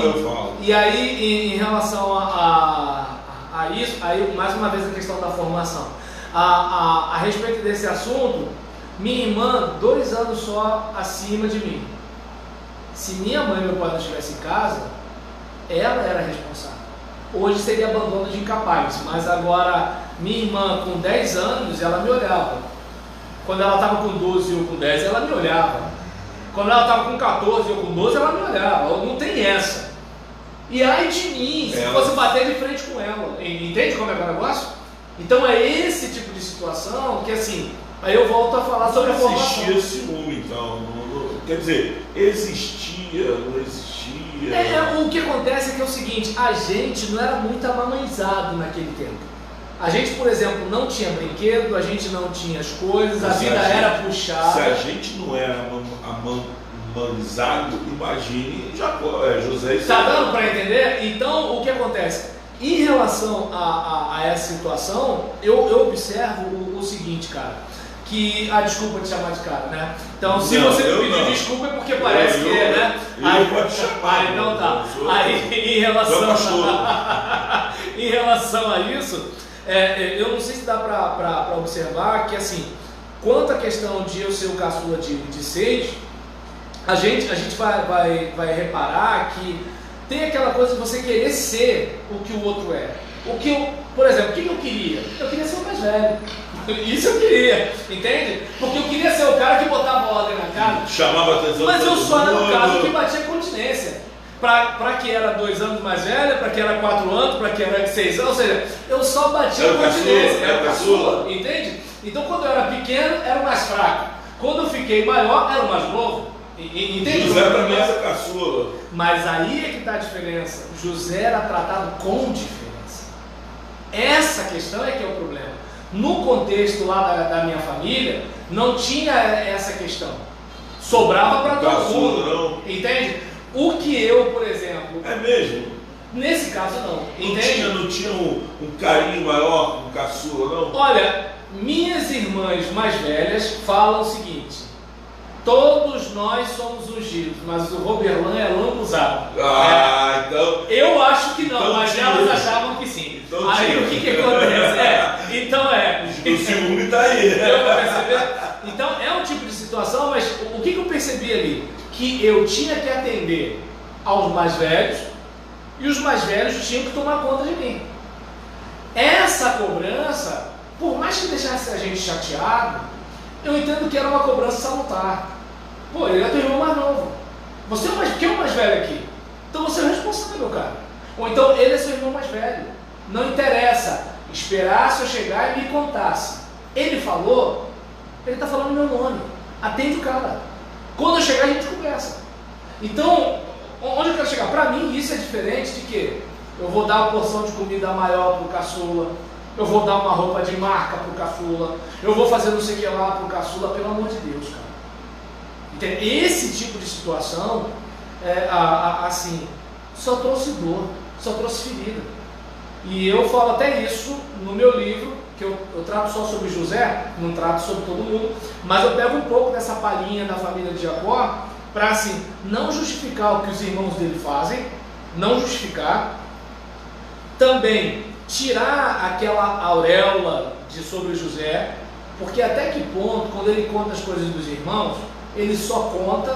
Eu falo. E aí, em relação a isso, aí mais uma vez a questão da formação. A respeito desse assunto, minha irmã, 2 anos só acima de mim. Se minha mãe e meu pai não estivessem em casa, ela era responsável. Hoje seria abandono de incapaz, mas agora minha irmã com 10 anos, ela me olhava. Quando ela estava com 12 e eu com 10, ela me olhava. Quando ela estava com 14 e eu com 12, ela me olhava. Não tem essa. E ai de mim, se fosse bater de frente com ela. Entende como é que é o negócio? Então é esse tipo de situação que, assim, aí eu volto a falar sobre a formação. Existia ciúme, então. Quer dizer, existia, não existia. O que acontece é que é o seguinte, a gente não era muito amamãezado naquele tempo. A gente, por exemplo, não tinha brinquedo, a gente não tinha as coisas, a vida era puxada. Se a gente não era amamãezado, imagine José e Está dando para entender? Então, o que acontece? Em relação a essa situação, eu observo o seguinte, cara. Desculpa te chamar de cara, né? Então, se você me pedir desculpa é porque parece que é, né? Aí pode chamar. Então tá. Aí, em relação a isso, eu não sei se dá para observar que, assim, quanto à questão de eu ser o caçula de 6, a gente vai reparar que tem aquela coisa de você querer ser o que o outro é. Por exemplo, o que eu queria? Eu queria ser o mais velho. Isso eu queria, entende? Porque eu queria ser o cara que botava ordem na casa. Chamava atenção. Mas eu só era no caso que batia continência. Para que era 2 anos mais velha, para que era 4 anos, para que era 6 anos, ou seja, eu só batia continência. Era o caçula, entende? Então quando eu era pequeno, era o mais fraco. Quando eu fiquei maior, era o mais novo. Entende? José também era caçula. Mas aí é que está a diferença. José era tratado com diferença. Essa questão é que é o problema. No contexto lá da minha família, não tinha essa questão. Sobrava para todo mundo. Entende? O que eu, por exemplo... É mesmo? Nesse caso, não. Entende? Não tinha um carinho maior com o caçula, não? Olha, minhas irmãs mais velhas falam o seguinte: todos nós somos ungidos, mas o Roberlan é lambuzado. Então... Eu acho que não, então mas elas achavam que sim. Então aí o que acontece? O ciúme está aí. Então é um tipo de situação, mas o que eu percebi ali? Que eu tinha que atender aos mais velhos e os mais velhos tinham que tomar conta de mim. Essa cobrança, por mais que deixasse a gente chateado, eu entendo que era uma cobrança salutar. Pô, ele é teu irmão mais novo. Você é o mais, quem é o mais velho aqui? Então você é o responsável, meu cara. Ou então ele é seu irmão mais velho. Não interessa. Esperasse eu chegar e me contasse. Ele falou, ele está falando meu nome. Atende o cara. Quando eu chegar a gente conversa. Então, onde eu quero chegar? Para mim isso é diferente de que eu vou dar uma porção de comida maior pro caçula, eu vou dar uma roupa de marca pro caçula, eu vou fazer não sei o que lá pro caçula, pelo amor de Deus, cara. Entende? Esse tipo de situação, assim, só trouxe dor, só trouxe ferida. E eu falo até isso no meu livro, que eu trato só sobre José, não trato sobre todo mundo, mas eu pego um pouco dessa palhinha da família de Jacó, para assim, não justificar o que os irmãos dele fazem, não justificar, também tirar aquela auréola de sobre José, porque até que ponto, quando ele conta as coisas dos irmãos, ele só conta,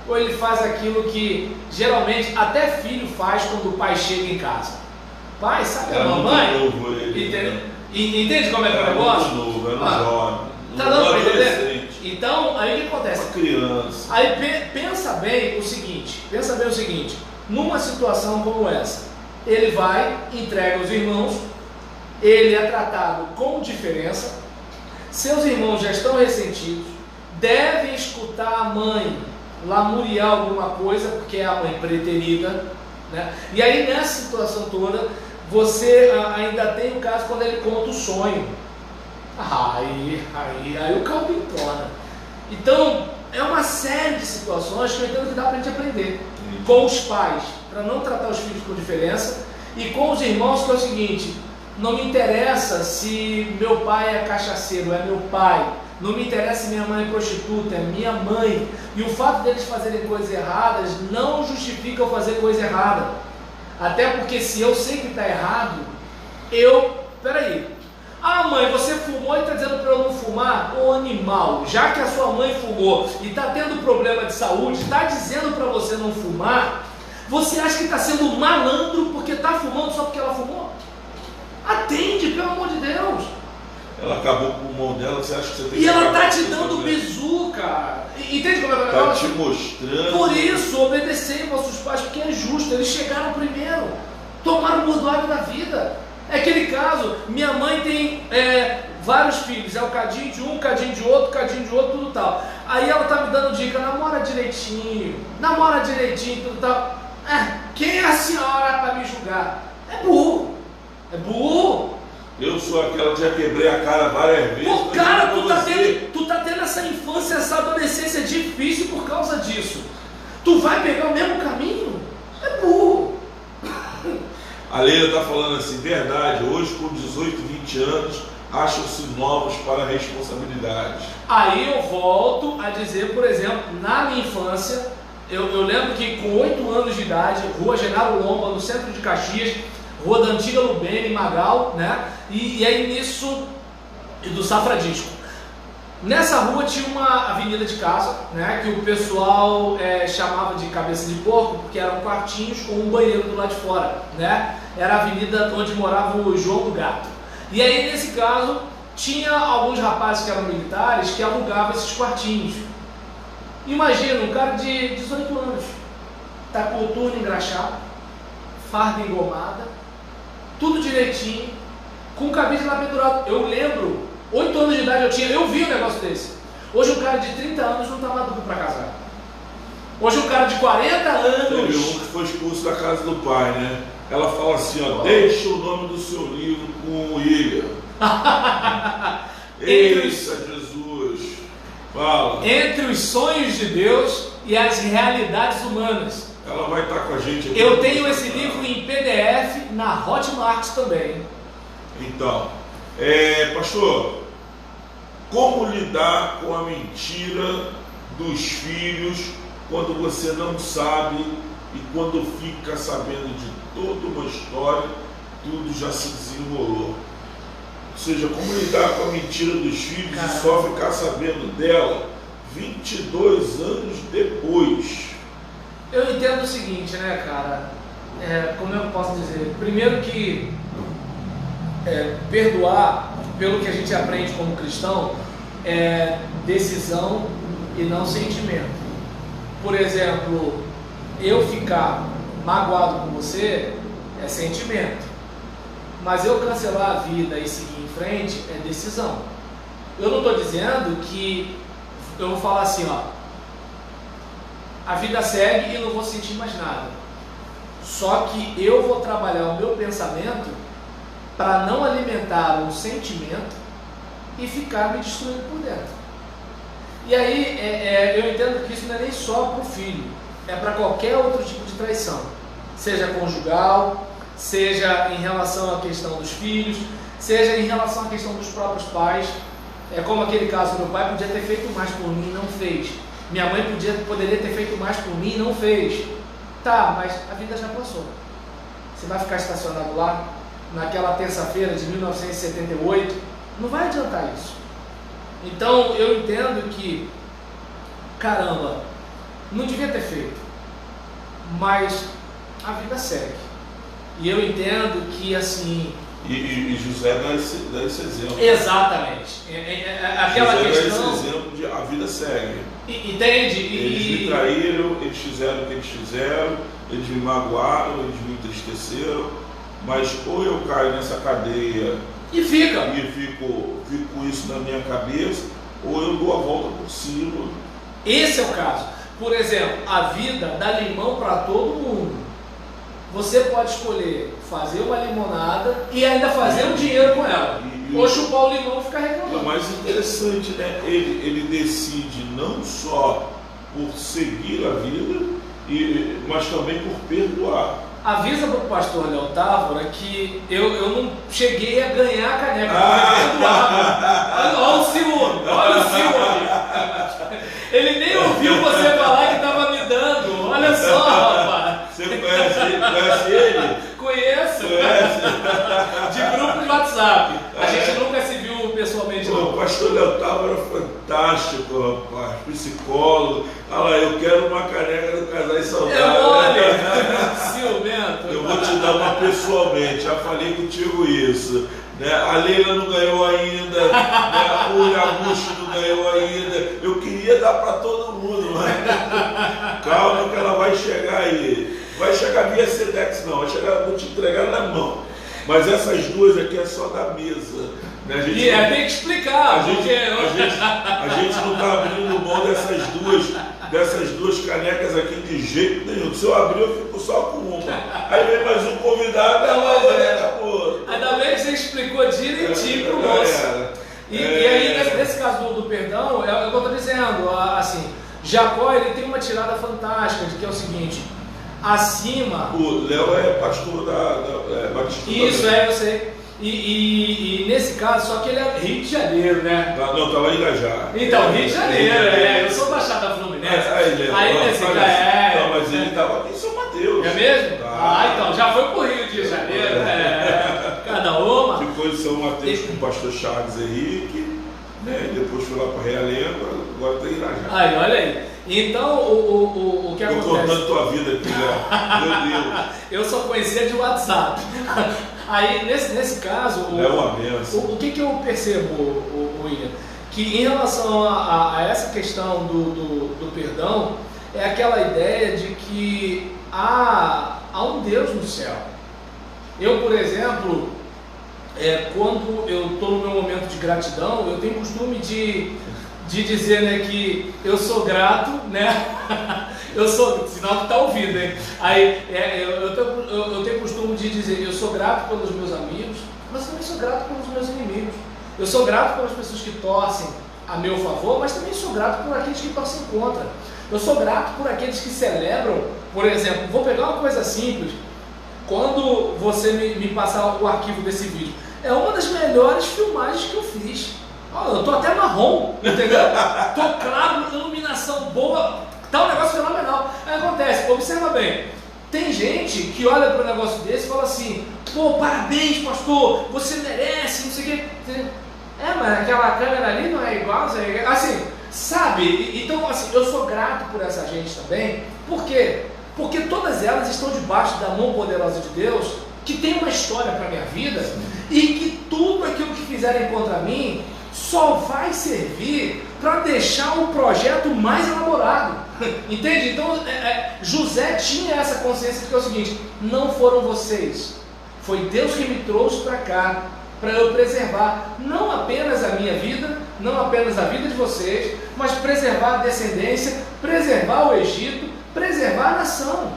ou ele faz aquilo que geralmente até filho faz quando o pai chega em casa. Pai, sabe a mamãe? Entende como é que é o negócio? Novo, era um jovem. Tá dando para entender? Então, aí o que acontece? Uma criança. Aí pensa bem o seguinte, numa situação como essa, ele vai, entrega os irmãos, ele é tratado com diferença, seus irmãos já estão ressentidos, devem escutar a mãe lamuriar alguma coisa, porque é a mãe preterida, né? E aí nessa situação toda, você ainda tem o caso quando ele conta o sonho. Aí o caldo entona. Então, é uma série de situações que eu entendo que dá para a gente aprender com os pais, para não tratar os filhos com diferença, e com os irmãos, que é o seguinte: não me interessa se meu pai é cachaceiro, é meu pai, não me interessa se minha mãe é prostituta, é minha mãe, e o fato deles fazerem coisas erradas não justifica eu fazer coisa errada, até porque se eu sei que está errado, peraí, mãe, você fumou e está dizendo para eu não fumar? Ô animal, já que a sua mãe fumou e está tendo problema de saúde, está dizendo para você não fumar, você acha que está sendo malandro porque está fumando só porque ela fumou? Atende, pelo amor de Deus. Ela acabou com o pulmão dela, você acha que você tem que... E ela está te dando bizu, cara. Entende como é que é o negócio? Está te mostrando. Por isso, obedecei vossos pais, porque é justo, eles chegaram primeiro, tomaram o bordoado da vida. É aquele caso, minha mãe tem vários filhos, é o cadinho de um, cadinho de outro, tudo tal. Aí ela tá me dando dica, namora direitinho, tudo tal. Quem é a senhora para me julgar? É burro. Eu sou aquela que já quebrei a cara várias vezes. Pô, cara, tu tá tendo essa infância, essa adolescência difícil por causa disso. Tu vai pegar o mesmo caminho? É burro. A Leila está falando assim, verdade, hoje com 18, 20 anos, acham-se novos para a responsabilidade. Aí eu volto a dizer, por exemplo, na minha infância, eu lembro que com 8 anos de idade, Rua Genaro Lomba, no centro de Caxias, Rua da Antiga Lubene, Magal, né? E aí nisso, do Safradisco. Nessa rua tinha uma avenida de casa, né, que o pessoal chamava de cabeça de porco, porque eram quartinhos com um banheiro do lado de fora, né? Era a avenida onde morava o João do Gato. E aí, nesse caso, tinha alguns rapazes que eram militares que alugavam esses quartinhos. Imagina, um cara de 18 anos, tá com o turno engraxado, farda engomada, tudo direitinho, com cabide lá pendurado. Eu lembro, 8 anos de idade eu vi um negócio desse. Hoje um cara de 30 anos não está maduro para casar. Hoje um cara de 40 anos... Teve um que foi expulso da casa do pai, né? Ela fala assim, ó, deixa o nome do seu livro com o William. Eita Jesus! Fala. Entre os sonhos de Deus e as realidades humanas. Ela vai estar com a gente aqui. Eu tenho esse livro em PDF na Hotmart também. Então, pastor, como lidar com a mentira dos filhos quando você não sabe e quando fica sabendo de toda uma história, tudo já se desenrolou? Ou seja, como lidar com a mentira dos filhos e só ficar sabendo dela 22 anos depois? Eu entendo o seguinte, né, cara? como eu posso dizer? Primeiro que perdoar, pelo que a gente aprende como cristão, é decisão e não sentimento. Por exemplo, eu ficar magoado com você é sentimento, mas eu cancelar a vida e seguir em frente é decisão. Eu não estou dizendo que eu vou falar assim, ó, a vida segue e não vou sentir mais nada. Só que eu vou trabalhar o meu pensamento para não alimentar um sentimento e ficar me destruindo por dentro. E aí eu entendo que isso não é nem só para o filho, é para qualquer outro tipo de traição, seja conjugal, seja em relação à questão dos filhos, seja em relação à questão dos próprios pais. É como aquele caso, meu pai podia ter feito mais por mim e não fez. Minha mãe poderia ter feito mais por mim e não fez. Tá, mas a vida já passou. Você vai ficar estacionado lá, naquela terça-feira de 1978? Não vai adiantar isso. Então eu entendo que, caramba, não devia ter feito, mas a vida segue. E eu entendo que assim... E José dá esse exemplo. Exatamente. Aquela José questão... dá esse exemplo de a vida segue. Entende? Eles me traíram, eles fizeram o que eles fizeram, eles me magoaram, eles me entristeceram, mas ou eu caio nessa cadeia e fico com isso na minha cabeça, ou eu dou a volta por cima. Esse é o caso. Por exemplo, a vida dá limão para todo mundo. Você pode escolher fazer uma limonada e ainda fazer um dinheiro com ela. Ou chupar o limão e ficar reclamando. O mais interessante, né? Ele decide não só por seguir a vida, mas também por perdoar. Avisa para o pastor Léo Távora que eu não cheguei a ganhar a caneca. Olha o ciúme, olha o ciúme. Ele nem ouviu você falar que estava me dando. Olha só, rapaz. Você conhece ele? Conheço. De grupo de WhatsApp. A gente nunca se viu pessoalmente. O pastor Léo Távora era fantástico, rapaz. Psicólogo. Olha lá, eu quero uma caneca do Casais Saudáveis. Ciumento. Eu vou te dar uma pessoalmente. Já falei contigo isso. Né? A Leila não ganhou ainda, né? O Yaguchi não ganhou ainda. Eu queria dar para todo mundo, mas calma que ela vai chegar aí. Vai chegar via Sedex, não, vai chegar, vou te entregar na mão. Mas essas duas aqui é só da mesa. Né? Tem que explicar. A gente não está abrindo mão dessas duas canecas aqui de jeito nenhum. Se eu abrir, eu fico só com uma. Aí vem mais um convidado, acabou. Ainda bem que você explicou direitinho para o moço. E aí, nesse caso do perdão, é o que eu estou dizendo. Assim, Jacó ele tem uma tirada fantástica, de que é o seguinte: acima. O Léo é pastor da Batista. Isso, eu sei. E nesse caso, só que ele é Rio de Janeiro, né? Não, tá lá em Irajá. Então, Rio de Janeiro, eu sou Baixada Fluminense. Aí nesse cara Não, mas ele estava aqui em São Mateus. É mesmo? Tá. Então, já foi pro Rio de Janeiro, cada uma. Ficou em São Mateus com o pastor Chaves Henrique, né? Depois foi lá para Realengo, agora está em Irajá. Aí, olha aí. Então, o que acontece? Estou contando tua vida aqui, né? Meu Deus. Eu só conhecia de WhatsApp. Aí, nesse caso, é uma benção. O que eu percebo, William? Que em relação a essa questão do perdão, é aquela ideia de que há um Deus no céu. Eu, por exemplo, quando eu estou no meu momento de gratidão, eu tenho costume de dizer, né, que eu sou grato, né? Eu sou, sinal que está ouvindo, hein? Aí eu tenho costume de dizer, eu sou grato pelos meus amigos, mas também sou grato pelos meus inimigos. Eu sou grato pelas pessoas que torcem a meu favor, mas também sou grato por aqueles que torcem contra. Eu sou grato por aqueles que celebram, por exemplo, vou pegar uma coisa simples. Quando você me passar o arquivo desse vídeo, é uma das melhores filmagens que eu fiz. Eu tô até marrom, entendeu? Tô claro, iluminação boa, tá um negócio fenomenal. Aí acontece, observa bem, tem gente que olha para um negócio desse e fala assim: pô, parabéns, pastor, você merece, não sei o quê. Mas aquela câmera ali não é igual, assim, sabe? Então, assim, eu sou grato por essa gente também, por quê? Porque todas elas estão debaixo da mão poderosa de Deus, que tem uma história para a minha vida, e que tudo aquilo que fizerem contra mim só vai servir para deixar o projeto mais elaborado. Entende? Então José tinha essa consciência de que é o seguinte: não foram vocês, foi Deus que me trouxe para cá, para eu preservar não apenas a minha vida, não apenas a vida de vocês, mas preservar a descendência, preservar o Egito, preservar a nação.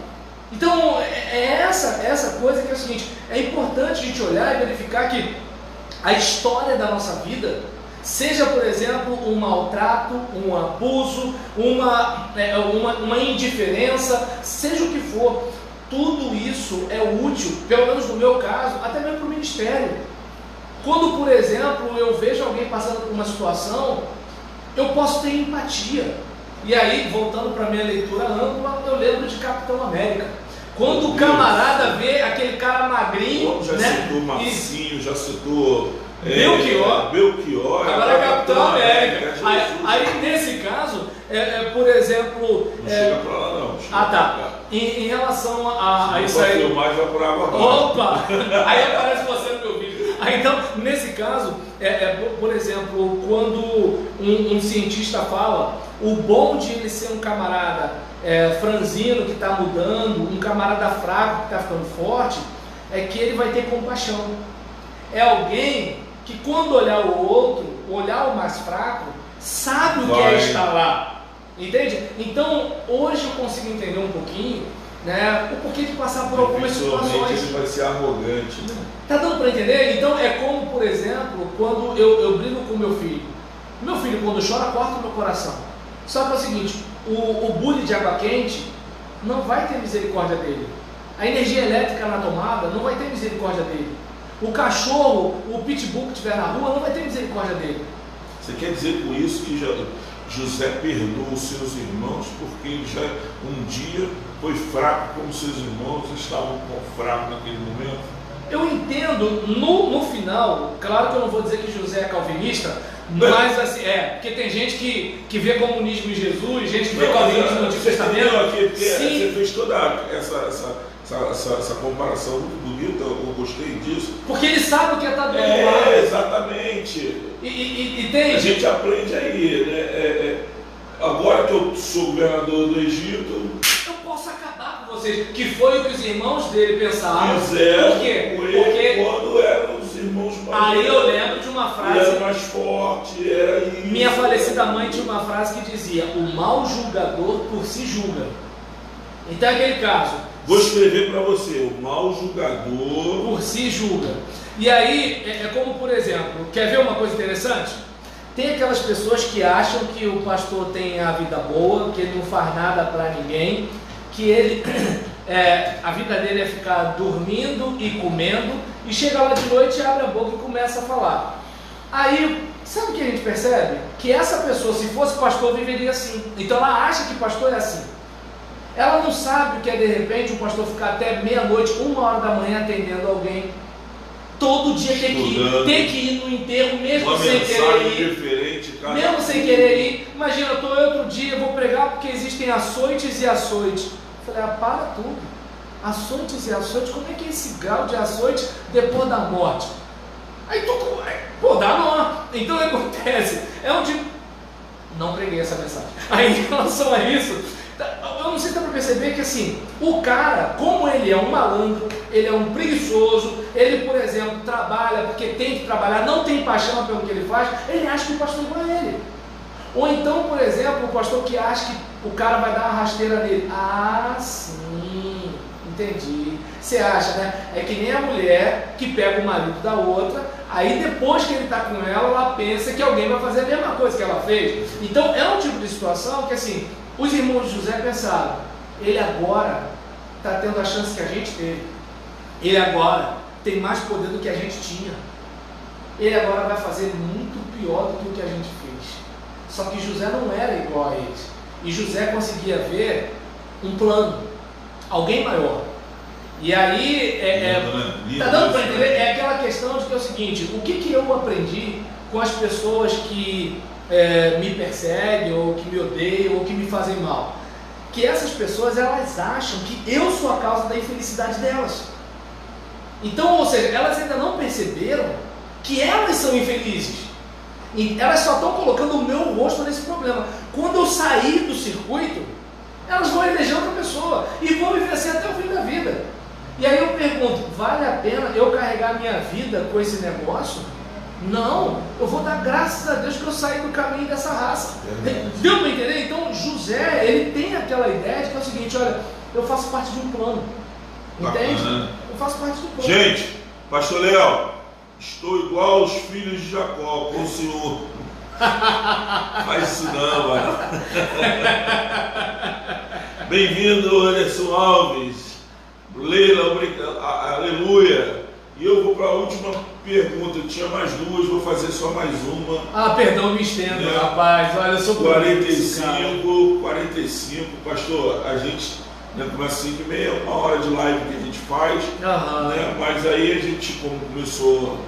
Então é essa coisa que é o seguinte: é importante a gente olhar e verificar que a história da nossa vida, seja por exemplo um maltrato, um abuso, uma indiferença, seja o que for, tudo isso é útil, pelo menos no meu caso, até mesmo para o ministério. Quando, por exemplo, eu vejo alguém passando por uma situação, eu posso ter empatia. E aí, voltando para a minha leitura ampla, eu lembro de Capitão América. Quando o camarada vê aquele cara magrinho, já citou Marcinho, já citou Belchior, agora é Capitão América. Aí nesse caso, por exemplo... Não chega para lá não. Tá. Em relação a isso aí... filmar, vai por água abaixo. Opa! Aí aparece você no meu vídeo. Então, nesse caso, por exemplo, quando um cientista fala, o bom de ele ser um camarada franzino que está mudando, um camarada fraco que está ficando forte, é que ele vai ter compaixão. É alguém que quando olhar o outro, olhar o mais fraco, sabe o que é estar lá. Entende? Então, hoje eu consigo entender um pouquinho, né, o porquê de passar por algumas situações. Ele vai ser arrogante, né? Tá dando para entender? Então é como, por exemplo, quando eu brigo com meu filho. Meu filho, quando chora, corta o meu coração. Só que é o seguinte: o bule de água quente não vai ter misericórdia dele. A energia elétrica na tomada não vai ter misericórdia dele. O cachorro, o pitbull que estiver na rua não vai ter misericórdia dele. Você quer dizer com isso que José perdoou os seus irmãos porque ele já um dia foi fraco como seus irmãos estavam fracos naquele momento? Eu entendo, no final, claro que eu não vou dizer que José é calvinista, mas assim, porque tem gente que vê comunismo em Jesus, gente que vê calvinismo no Antigo Testamento. Aqui, você fez toda essa comparação muito bonita, eu gostei disso. Porque ele sabe o que é estar do outro lado. Exatamente. E tem... A gente aprende aí, né? Agora que eu sou governador do Egito, eu posso acabar com vocês, que foi o que os irmãos dele pensaram. Fizeram. Por quê? Porque quando eram os irmãos mais... Aí eu lembro de uma frase... Era mais forte, era isso. Minha falecida mãe tinha uma frase que dizia: o mau julgador por si julga. Então é aquele caso... Vou escrever para você: o mau julgador por si julga. E aí, é como, por exemplo, quer ver uma coisa interessante? Tem aquelas pessoas que acham que o pastor tem a vida boa, que ele não faz nada para ninguém, que ele a vida dele é ficar dormindo e comendo, e chega lá de noite, abre a boca e começa a falar. Aí, sabe o que a gente percebe? Que essa pessoa, se fosse pastor, viveria assim. Então ela acha que pastor é assim. Ela não sabe o que é, de repente, um pastor ficar até meia-noite, 1h da manhã atendendo alguém. Todo dia tem que ir no enterro, mesmo uma sem querer ir. Diferente, cara. Mesmo sem querer ir. Imagina, eu estou outro dia, vou pregar porque existem açoites e açoites. Eu falei: para tudo. Açoites e açoites, como é que é esse grau de açoite depois da morte? Aí tudo, dá nó. Então o que acontece? É um tipo... Não preguei essa mensagem. Aí, em relação a isso... Eu não sei se dá para perceber que assim, o cara, como ele é um malandro, ele é um preguiçoso, ele, por exemplo, trabalha porque tem que trabalhar, não tem paixão pelo que ele faz, ele acha que o pastor é igual a ele. Ou então, por exemplo, o pastor que acha que o cara vai dar uma rasteira nele. Ah, sim, entendi. Você acha, né? É que nem a mulher que pega o marido da outra, aí depois que ele está com ela pensa que alguém vai fazer a mesma coisa que ela fez. Então é um tipo de situação que assim... Os irmãos de José pensaram: ele agora está tendo a chance que a gente teve. Ele agora tem mais poder do que a gente tinha. Ele agora vai fazer muito pior do que o que a gente fez. Só que José não era igual a eles. E José conseguia ver um plano, alguém maior. E aí, tá dando para entender? É aquela questão de que é o seguinte: o que eu aprendi com as pessoas que me perseguem, ou que me odeiam, ou que me fazem mal? que essas pessoas, elas acham que eu sou a causa da infelicidade delas. Então, ou seja, elas ainda não perceberam que elas são infelizes. E elas só estão colocando o meu rosto nesse problema. Quando eu sair do circuito, elas vão eleger outra pessoa e vão viver assim até o fim da vida. E aí eu pergunto, vale a pena eu carregar a minha vida com esse negócio? Não, eu vou dar graças a Deus que eu saí do caminho dessa raça. Deu para entender? Então José, ele tem aquela ideia de que é o seguinte, olha, eu faço parte de um plano. Entende? Eu faço parte do plano. Gente, pastor Léo, estou igual aos filhos de Jacó, com o senhor. Faz isso não, mano. Bem-vindo, Anderson Alves. Leila, obrigado. Aleluia. E eu vou para a última pergunta. Eu tinha mais duas, vou fazer só mais uma. Ah, perdão, me estendo, né? Rapaz. Olha, eu sou 45, pastor, a gente, né, começa 5h30, 1 hora de live que a gente faz, né, mas aí a gente, como começou,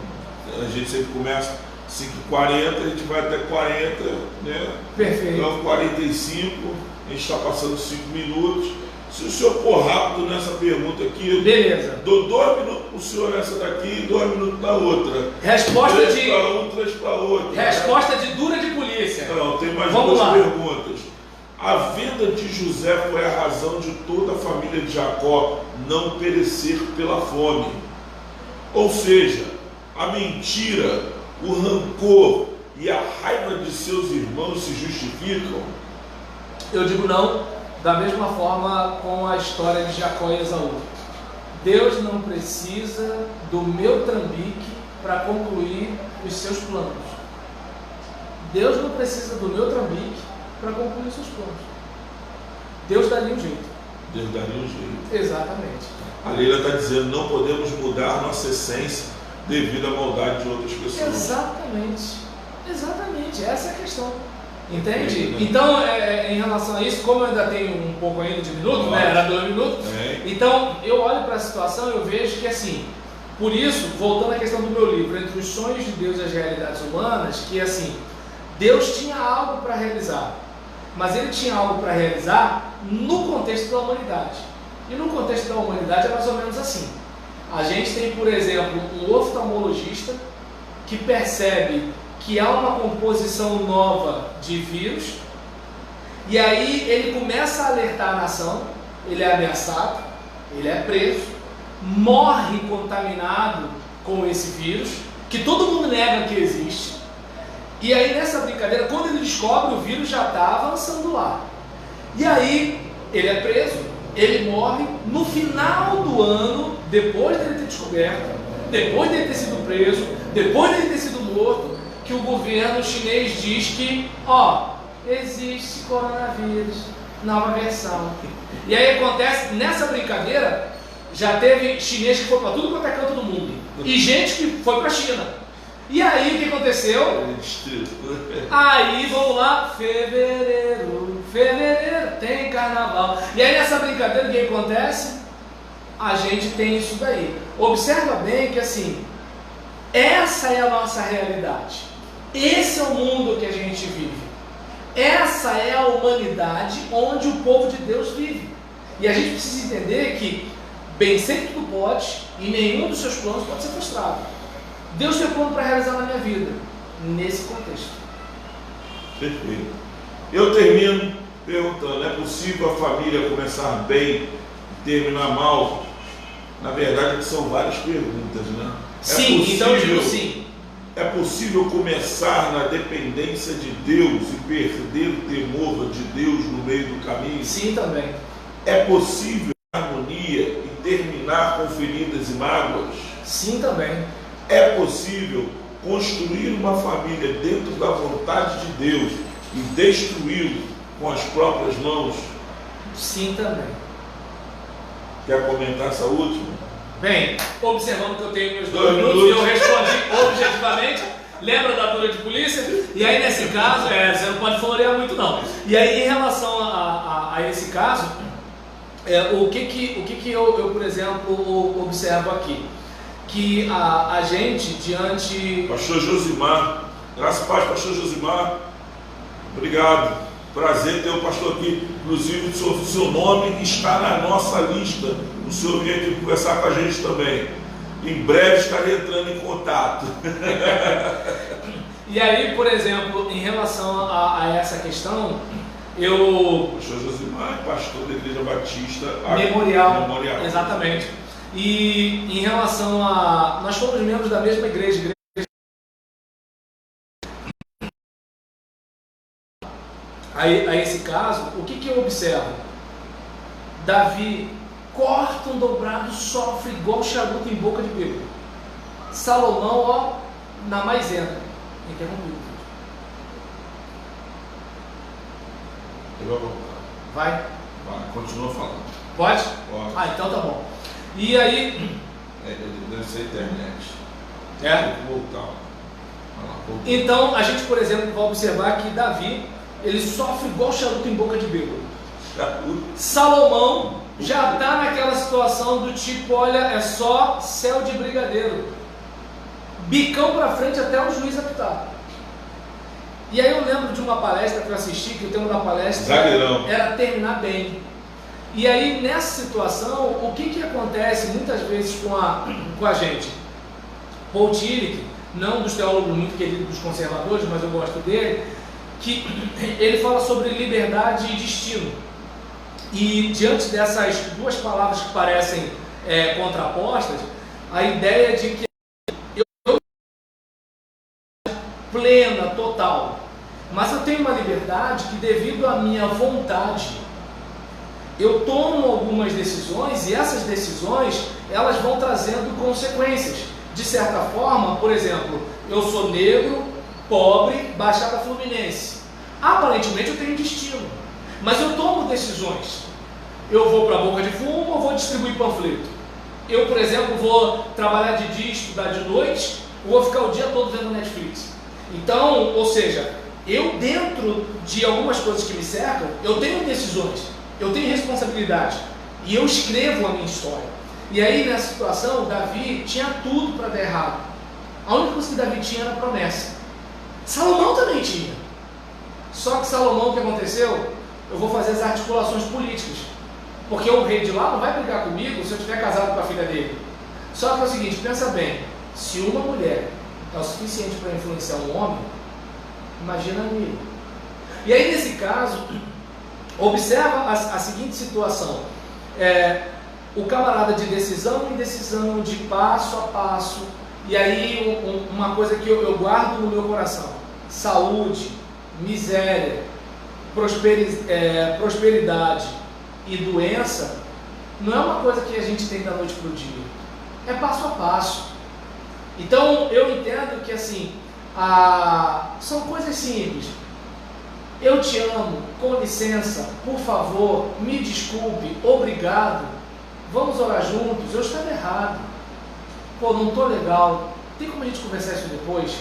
a gente sempre começa 5h40, a gente vai até 40, né? Perfeito. Então 45, a gente está passando 5 minutos. Se o senhor for rápido nessa pergunta aqui, beleza, dou 2 minutos para o senhor nessa daqui e 2 minutos na outra. Resposta 3 de. para um, 3 para outro. Resposta de dura de polícia. Não, tem mais Vamos duas lá. perguntas. A venda de José foi a razão de toda a família de Jacó não perecer pela fome. Ou seja, a mentira, o rancor e a raiva de seus irmãos se justificam? Eu digo não. Da mesma forma com a história de Jacó e Esaú. Deus não precisa do meu trambique para concluir os seus planos. Deus não precisa do meu trambique para concluir os seus planos. Deus daria um jeito. Deus daria um jeito. Exatamente. A Leila está dizendo, não podemos mudar nossa essência devido à maldade de outras pessoas. Exatamente. Exatamente. Essa é a questão. Entende? Então, em relação a isso, como eu ainda tenho um pouco ainda de minuto, né? Era 2 minutos. Então, eu olho para a situação e eu vejo que assim, por isso, voltando à questão do meu livro, entre os sonhos de Deus e as realidades humanas, que assim, Deus tinha algo para realizar, mas Ele tinha algo para realizar no contexto da humanidade. E no contexto da humanidade é mais ou menos assim. A gente tem, por exemplo, um oftalmologista que percebe que há uma composição nova de vírus, e aí ele começa a alertar a nação, ele é ameaçado, ele é preso, morre contaminado com esse vírus, que todo mundo nega que existe, e aí nessa brincadeira, quando ele descobre, o vírus já está avançando lá, e aí ele é preso, ele morre, no final do ano, depois dele ter descoberto, depois dele ter sido preso, depois dele ter sido morto, que o governo chinês diz que, existe coronavírus, nova versão. E aí acontece, nessa brincadeira, já teve chinês que foi para tudo quanto é canto do mundo, e gente que foi para a China. E aí o que aconteceu? Aí, vamos lá, fevereiro, tem carnaval. E aí nessa brincadeira o que acontece? A gente tem isso daí. Observa bem que assim, essa é a nossa realidade. Esse é o mundo que a gente vive. Essa é a humanidade onde o povo de Deus vive. E a gente precisa entender que bem sei que tu pode e nenhum dos seus planos pode ser frustrado. Deus tem um plano para realizar na minha vida, nesse contexto. Perfeito. Eu termino perguntando, é possível a família começar bem e terminar mal? Na verdade são várias perguntas, né? Sim, então eu digo sim. É possível começar na dependência de Deus e perder o temor de Deus no meio do caminho? Sim, também. É possível harmonia e terminar com feridas e mágoas? Sim, também. É possível construir uma família dentro da vontade de Deus e destruí-lo com as próprias mãos? Sim, também. Quer comentar essa última? Bem, observando que eu tenho meus 2 minutos e eu respondi objetivamente, lembra da dura de polícia? E aí nesse caso, você não pode florear muito não. E aí em relação a esse caso, o que eu, por exemplo, observo aqui? Que a gente, diante... Pastor Josimar, graças a Deus, pastor Josimar, obrigado. Prazer ter o pastor aqui. Inclusive, o seu nome está na nossa lista. O senhor veio aqui conversar com a gente também. Em breve estarei entrando em contato. E aí, por exemplo, em relação a essa questão, eu... Pastor Josimar, pastor da Igreja Batista Memorial. Exatamente. E em relação a... Nós fomos membros da mesma igreja. A esse caso, o que eu observo? Davi corta um dobrado, sofre igual charuto em boca de bêbado. Salomão, ó, na maisena. Interrompido. Vai? Vai, continua falando. Pode? Pode. Ah, então tá bom. E aí... Deve ser internet. É? Voltar. Então, a gente, por exemplo, vai observar que Davi, ele sofre igual charuto em boca de bêbado. Salomão já está naquela situação do tipo, olha, é só céu de brigadeiro. Bicão para frente até o juiz apitar. E aí eu lembro de uma palestra que eu assisti, que o tema da palestra era terminar bem. E aí nessa situação, o que acontece muitas vezes com a gente? Paul Tillich, não dos teólogos muito queridos dos conservadores, mas eu gosto dele, que ele fala sobre liberdade e destino. E diante dessas duas palavras que parecem contrapostas, a ideia de que eu plena, total, mas eu tenho uma liberdade que, devido à minha vontade, eu tomo algumas decisões, e essas decisões elas vão trazendo consequências. De certa forma, por exemplo, eu sou negro, pobre, Baixada Fluminense. Aparentemente eu tenho destino, mas eu tomo decisões. Eu vou para a boca de fumo ou vou distribuir panfleto? Eu, por exemplo, vou trabalhar de dia, estudar de noite, ou vou ficar o dia todo vendo Netflix? Então, ou seja, eu, dentro de algumas coisas que me cercam, eu tenho decisões, eu tenho responsabilidade, e eu escrevo a minha história. E aí, nessa situação, Davi tinha tudo para dar errado. A única coisa que Davi tinha era a promessa. Salomão também tinha. Só que Salomão, o que aconteceu? Eu vou fazer as articulações políticas, porque o rei de lá não vai brigar comigo se eu estiver casado com a filha dele. Só que é o seguinte, pensa bem, se uma mulher é o suficiente para influenciar um homem, imagina a minha. E aí, nesse caso, observa a seguinte situação. O camarada de decisão em decisão, de passo a passo, e aí uma coisa que eu guardo no meu coração: saúde, miséria, prosperidade e doença, não é uma coisa que a gente tem da noite para o dia, é passo a passo. Então eu entendo que assim, são coisas simples. Eu te amo, com licença, por favor, me desculpe, obrigado. Vamos orar juntos, eu estava errado. Pô, não estou legal. Tem como a gente conversar isso depois?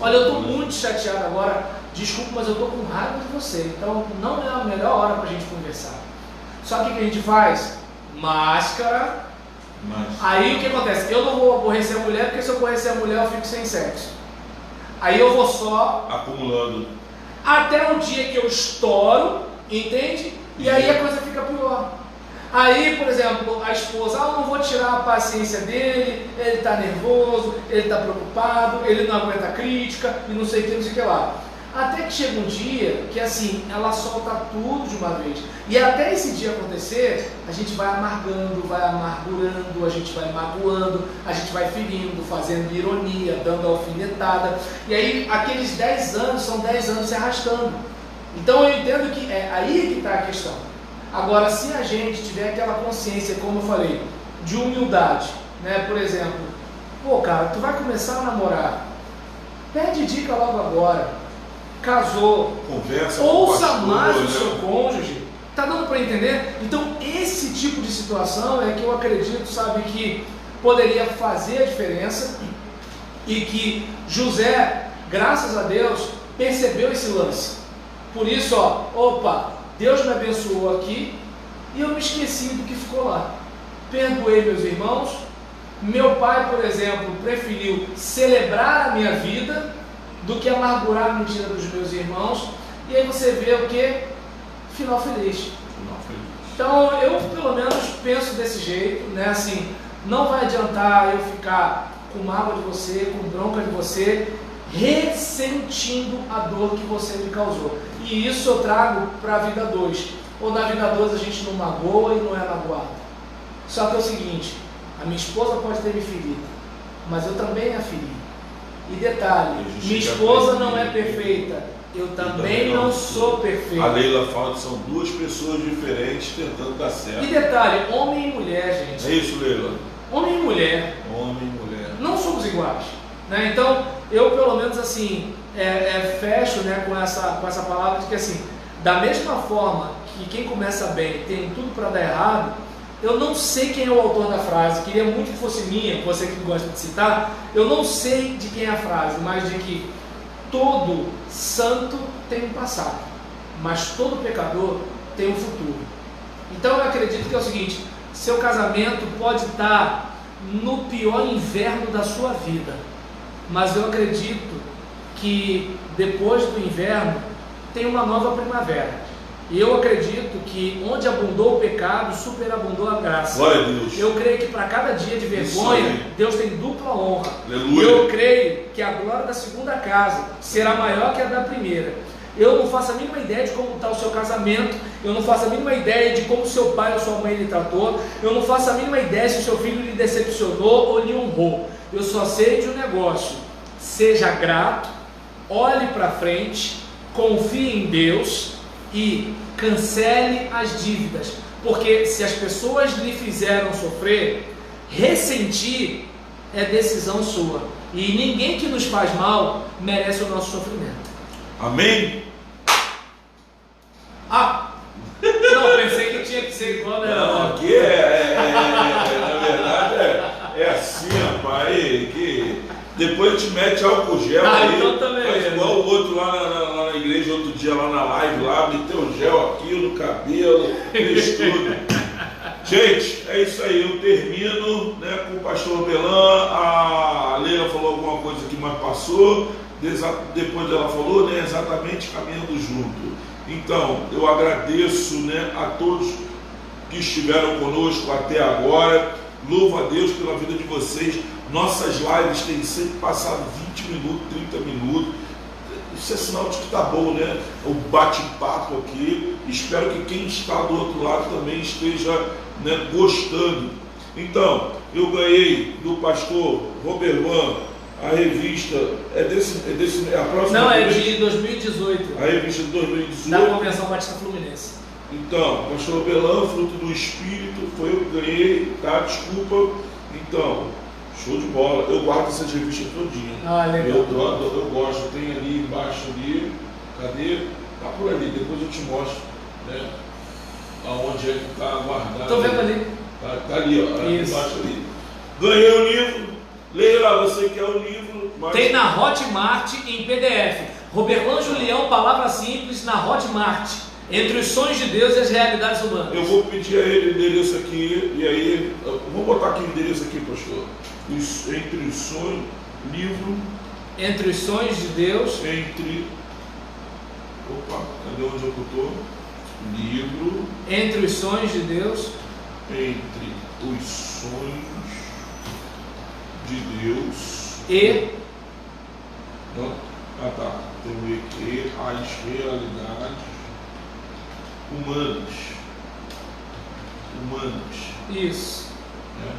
Olha, eu estou muito chateado agora. Desculpa, mas eu estou com raiva de você. Então não é a melhor hora para a gente conversar. Só que o que a gente faz? Máscara. Aí o que acontece? Eu não vou aborrecer a mulher, porque se eu aborrecer a mulher eu fico sem sexo. Aí eu vou só acumulando até o dia que eu estouro, entende? E aí a coisa fica pior. Aí, por exemplo, a esposa, eu não vou tirar a paciência dele, ele está nervoso, ele está preocupado, ele não aguenta a crítica, e não sei o que, não sei o que lá. Até que chega um dia que assim, ela solta tudo de uma vez. E até esse dia acontecer, a gente vai amargando, vai amargurando, a gente vai magoando, a gente vai ferindo, fazendo ironia, dando alfinetada. E aí, aqueles 10 anos são 10 anos se arrastando. Então eu entendo que é aí que está a questão. Agora, se a gente tiver aquela consciência, como eu falei, de humildade, né? Por exemplo, pô, cara, tu vai começar a namorar, pede dica logo agora, casou, conversa, ouça mais o seu cônjuge, tá dando para entender? Então, esse tipo de situação é que eu acredito, sabe, que poderia fazer a diferença, e que José, graças a Deus, percebeu esse lance. Por isso, ó, opa, Deus me abençoou aqui e eu me esqueci do que ficou lá. Perdoei meus irmãos. Meu pai, por exemplo, preferiu celebrar a minha vida do que amargurar a mentira dos meus irmãos. E aí você vê o que? final feliz. Final feliz. Então eu pelo menos penso desse jeito, né? Assim, não vai adiantar eu ficar com mágoa de você, com bronca de você, ressentindo a dor que você me causou. E isso eu trago para a vida 2. Ou na vida 2 a gente não magoa e não é magoado. Só que é o seguinte, a minha esposa pode ter me ferido, mas eu também a feri. E detalhe, minha esposa não é perfeita, eu também não sou perfeito. A Leila fala que são duas pessoas diferentes tentando dar certo. E detalhe, homem e mulher, gente. É isso, Leila? Homem e mulher. Homem e mulher. Não somos iguais. Né? Então, eu pelo menos assim, fecho, né, com essa palavra de que assim, da mesma forma que quem começa bem tem tudo para dar errado, eu não sei quem é o autor da frase, queria muito que fosse minha, você que gosta de citar, eu não sei de quem é a frase, mas de que todo santo tem um passado, mas todo pecador tem um futuro. Então eu acredito que é o seguinte, seu casamento pode estar no pior inverno da sua vida, mas eu acredito que depois do inverno tem uma nova primavera. E eu acredito que onde abundou o pecado, superabundou a graça. Glória a Deus. Eu creio que para cada dia de vergonha, Deus tem dupla honra. Aleluia. Eu creio que a glória da segunda casa será maior que a da primeira. Eu não faço a mínima ideia de como está o seu casamento. Eu não faço a mínima ideia de como seu pai ou sua mãe lhe tratou. Eu não faço a mínima ideia se o seu filho lhe decepcionou ou lhe honrou. Eu só sei de um negócio. Seja grato, olhe para frente, confie em Deus e cancele as dívidas, porque se as pessoas lhe fizeram sofrer, ressentir é decisão sua, e ninguém que nos faz mal merece o nosso sofrimento. Amém? Não, pensei que tinha que ser igual, né? Não, aqui na verdade é assim, rapaz, que depois a gente mete álcool gel aí, então também faz igual o outro lá na igreja, outro dia lá na live, lá, meteu gel aqui no cabelo, fez tudo. Gente, é isso aí, eu termino, né, com o pastor Roberlan. A Leila falou alguma coisa que mais passou, depois ela falou, né, exatamente caminhando junto. Então, eu agradeço, né, a todos que estiveram conosco até agora. Louvo a Deus pela vida de vocês. Nossas lives têm sempre passado 20 minutos, 30 minutos. Isso é sinal de que está bom, né? O bate-papo aqui. Espero que quem está do outro lado também esteja, né, gostando. Então, eu ganhei do pastor Roberlan a revista. É a próxima? Não, é de 2018. A revista de 2018. Da Convenção Batista Fluminense. Então, pastor Roberlan, fruto do Espírito, foi eu que ganhei, tá? Desculpa. Então, show de bola. Eu guardo essas revistas todinha. Legal. Eu gosto. Tem ali embaixo ali. Cadê? Tá por ali. Depois eu te mostro, né? Aonde é que está guardado. Estou vendo ali. Tá ali, ó. Isso. Embaixo ali. Ganhei o livro. Leia lá, você quer o livro. Mas... Tem na Hotmart em PDF. Roberlan Julião, Palavra Simples, na Hotmart. Entre os sonhos de Deus e as realidades humanas. Eu vou pedir a ele o endereço aqui, e aí, vou botar aqui o endereço aqui, pastor. Entre os sonhos, livro. Entre os sonhos de Deus. Opa, cadê onde eu estou? Livro. Entre os sonhos de Deus. Entre os sonhos de Deus. E. Não? Tá. Tem o E, as realidades humanas. Isso. Né?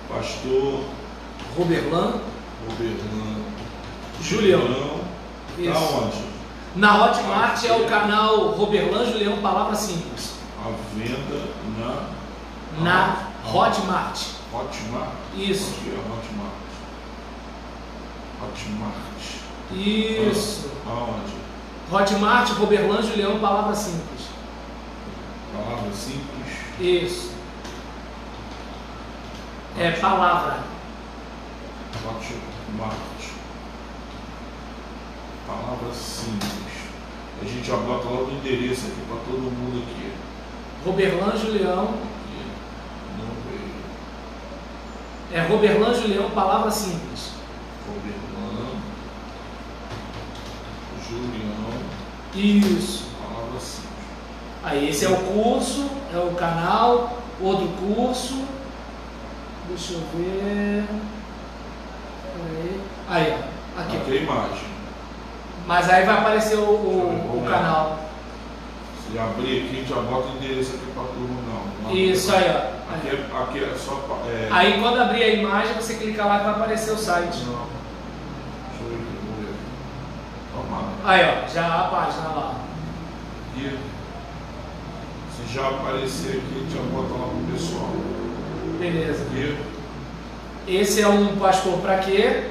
Pastor Roberlan Julião. Isso. Tá onde? Na Hotmart é o canal Roberlan Julião, Palavra Simples. A venda na Hotmart. Hotmart? Isso. Aqui é Hotmart. Isso. Aonde? Hotmart, Roberlan Julião, Palavra Simples. Palavra simples? Isso. É palavra. Hotmart. Palavra simples. A gente já bota logo o endereço aqui para todo mundo aqui. Roberlan Julião. Aqui. Não veio. É Roberlan Julião, Palavra Simples. Roberlan Julião, Isso. Palavra simples. Aí esse é o curso, é o canal, outro curso. Deixa eu ver. Aí, ó. Aqui. Aqui é a imagem. Mas aí vai aparecer Deixa eu ver o como é. canal. Se abrir aqui, já bota o endereço aqui para a turma, não. Isso aí, ó. Aqui é só. Aí quando abrir a imagem, você clica lá que vai aparecer o site. Não. Deixa eu ver aqui, vamos ver. Tomara. Aí, ó, já a página lá. Aqui. Se já aparecer aqui, já bota lá pro pessoal. Beleza. Aqui. Esse é um pastor pra quê?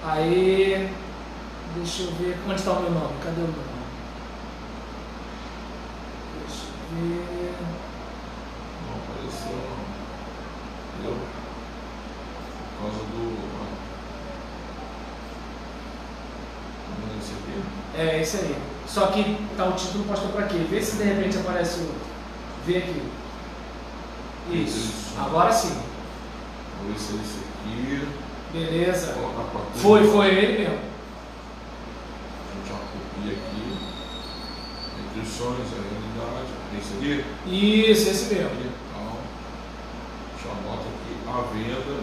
Aí, deixa eu ver, onde está o meu nome? Cadê o meu nome? Deixa eu ver. Não apareceu, não. Entendeu? Por causa do. Vamos ver esse aqui. É, esse aí. Só que tá o título pastor pra quê? Vê se de repente aparece o. Vê aqui. Isso. Agora sim. Vou ver se é esse aqui. Beleza. Colocar pra tudo. Foi ele mesmo. A gente já copia aqui. Instruções, a realidade. É esse aqui? Isso, esse mesmo. Então, já bota aqui a venda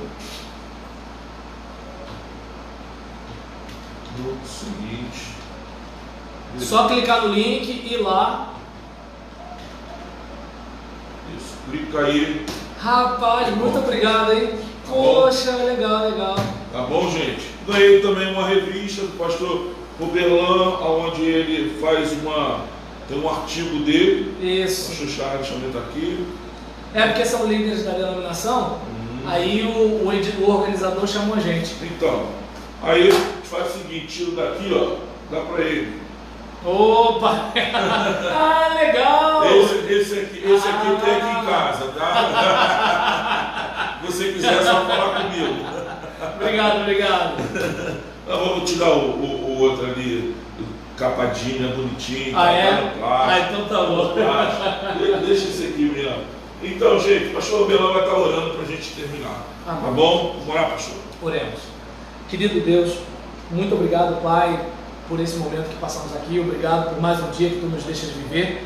do seguinte. Só clicar no link e ir lá. Isso, clica aí. Rapaz, muito obrigado, hein? Poxa, legal, legal. Tá bom, gente? Ganhei também uma revista do pastor Roberlan, onde ele faz tem um artigo dele. Isso. O pastor Charles também está aqui. É porque são líderes da denominação, aí o organizador chamou a gente. Então, aí a gente faz o seguinte, tira daqui, ó, dá para ele. Opa! Ah, legal! Esse aqui tem aqui em casa, tá? Se você quiser, é só falar comigo. Obrigado. Então, vamos tirar o outro ali, capadinho, bonitinho. Ah, é? Plástico, então tá bom. Deixa esse aqui mesmo. Então, gente, o pastor Belão vai estar orando para a gente terminar. Amém. Tá bom? Vamos orar, pastor? Oremos. Querido Deus, muito obrigado, Pai, por esse momento que passamos aqui. Obrigado por mais um dia que Tu nos deixas viver.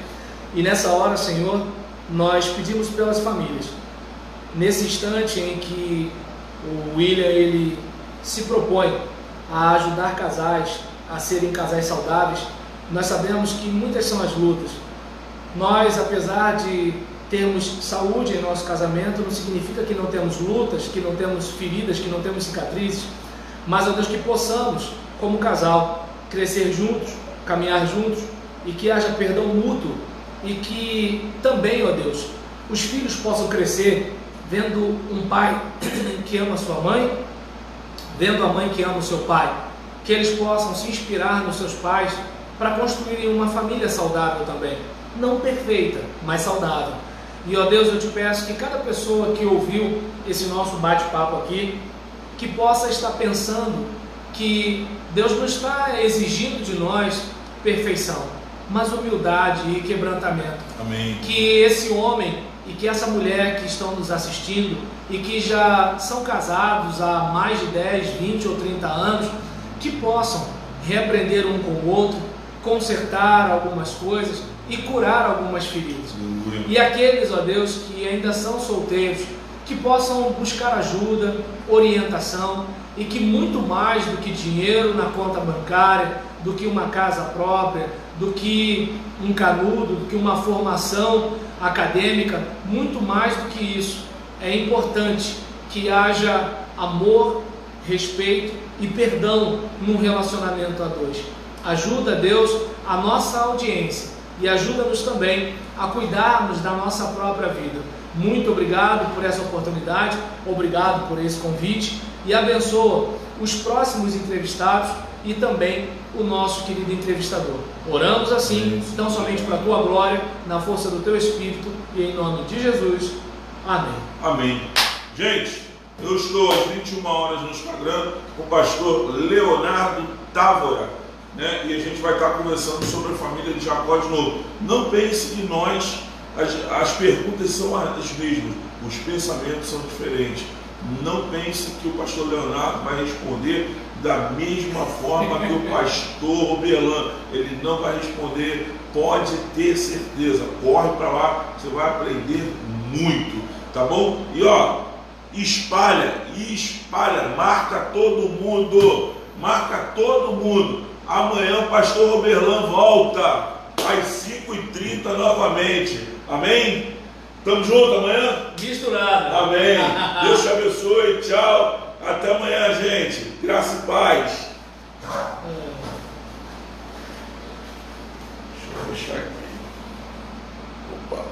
E nessa hora, Senhor, nós pedimos pelas famílias. Nesse instante em que o William ele se propõe a ajudar casais a serem casais saudáveis, nós sabemos que muitas são as lutas. Nós, apesar de termos saúde em nosso casamento, não significa que não temos lutas, que não temos feridas, que não temos cicatrizes, mas, ó Deus, que possamos, como casal, crescer juntos, caminhar juntos, e que haja perdão mútuo, e que também, ó Deus, os filhos possam crescer vendo um pai que ama sua mãe, vendo a mãe que ama o seu pai, que eles possam se inspirar nos seus pais para construírem uma família saudável também, não perfeita, mas saudável. E, ó Deus, eu te peço que cada pessoa que ouviu esse nosso bate-papo aqui, que possa estar pensando que Deus não está exigindo de nós perfeição, mas humildade e quebrantamento. Amém. Que esse homem e que essa mulher que estão nos assistindo e que já são casados há mais de 10, 20 ou 30 anos, que possam reaprender um com o outro, consertar algumas coisas e curar algumas feridas. E aqueles, ó Deus, que ainda são solteiros, que possam buscar ajuda, orientação, e que muito mais do que dinheiro na conta bancária, do que uma casa própria, do que um canudo, do que uma formação acadêmica, muito mais do que isso, é importante que haja amor, respeito e perdão num relacionamento a dois. Ajuda, Deus, a nossa audiência e ajuda-nos também a cuidarmos da nossa própria vida. Muito obrigado por essa oportunidade, obrigado por esse convite e abençoa os próximos entrevistados e também o nosso querido entrevistador. Oramos assim, tão somente para a Tua glória, na força do Teu Espírito e em nome de Jesus. Amém. Amém. Gente, eu estou às 21 horas no Instagram com o pastor Leonardo Távora, né? E a gente vai estar conversando sobre a família de Jacó de novo. Não pense que nós, as perguntas são as mesmas, os pensamentos são diferentes. Não pense que o pastor Leonardo vai responder da mesma forma que o pastor Roberlan, ele não vai responder, pode ter certeza, corre para lá, você vai aprender muito, tá bom? E ó, espalha, marca todo mundo, amanhã o pastor Roberlan volta, às 5h30 novamente, amém? Tamo junto amanhã? Misturado. Amém. Deus te abençoe. Tchau. Até amanhã, gente. Graça e paz. Deixa eu fechar aqui. Opa.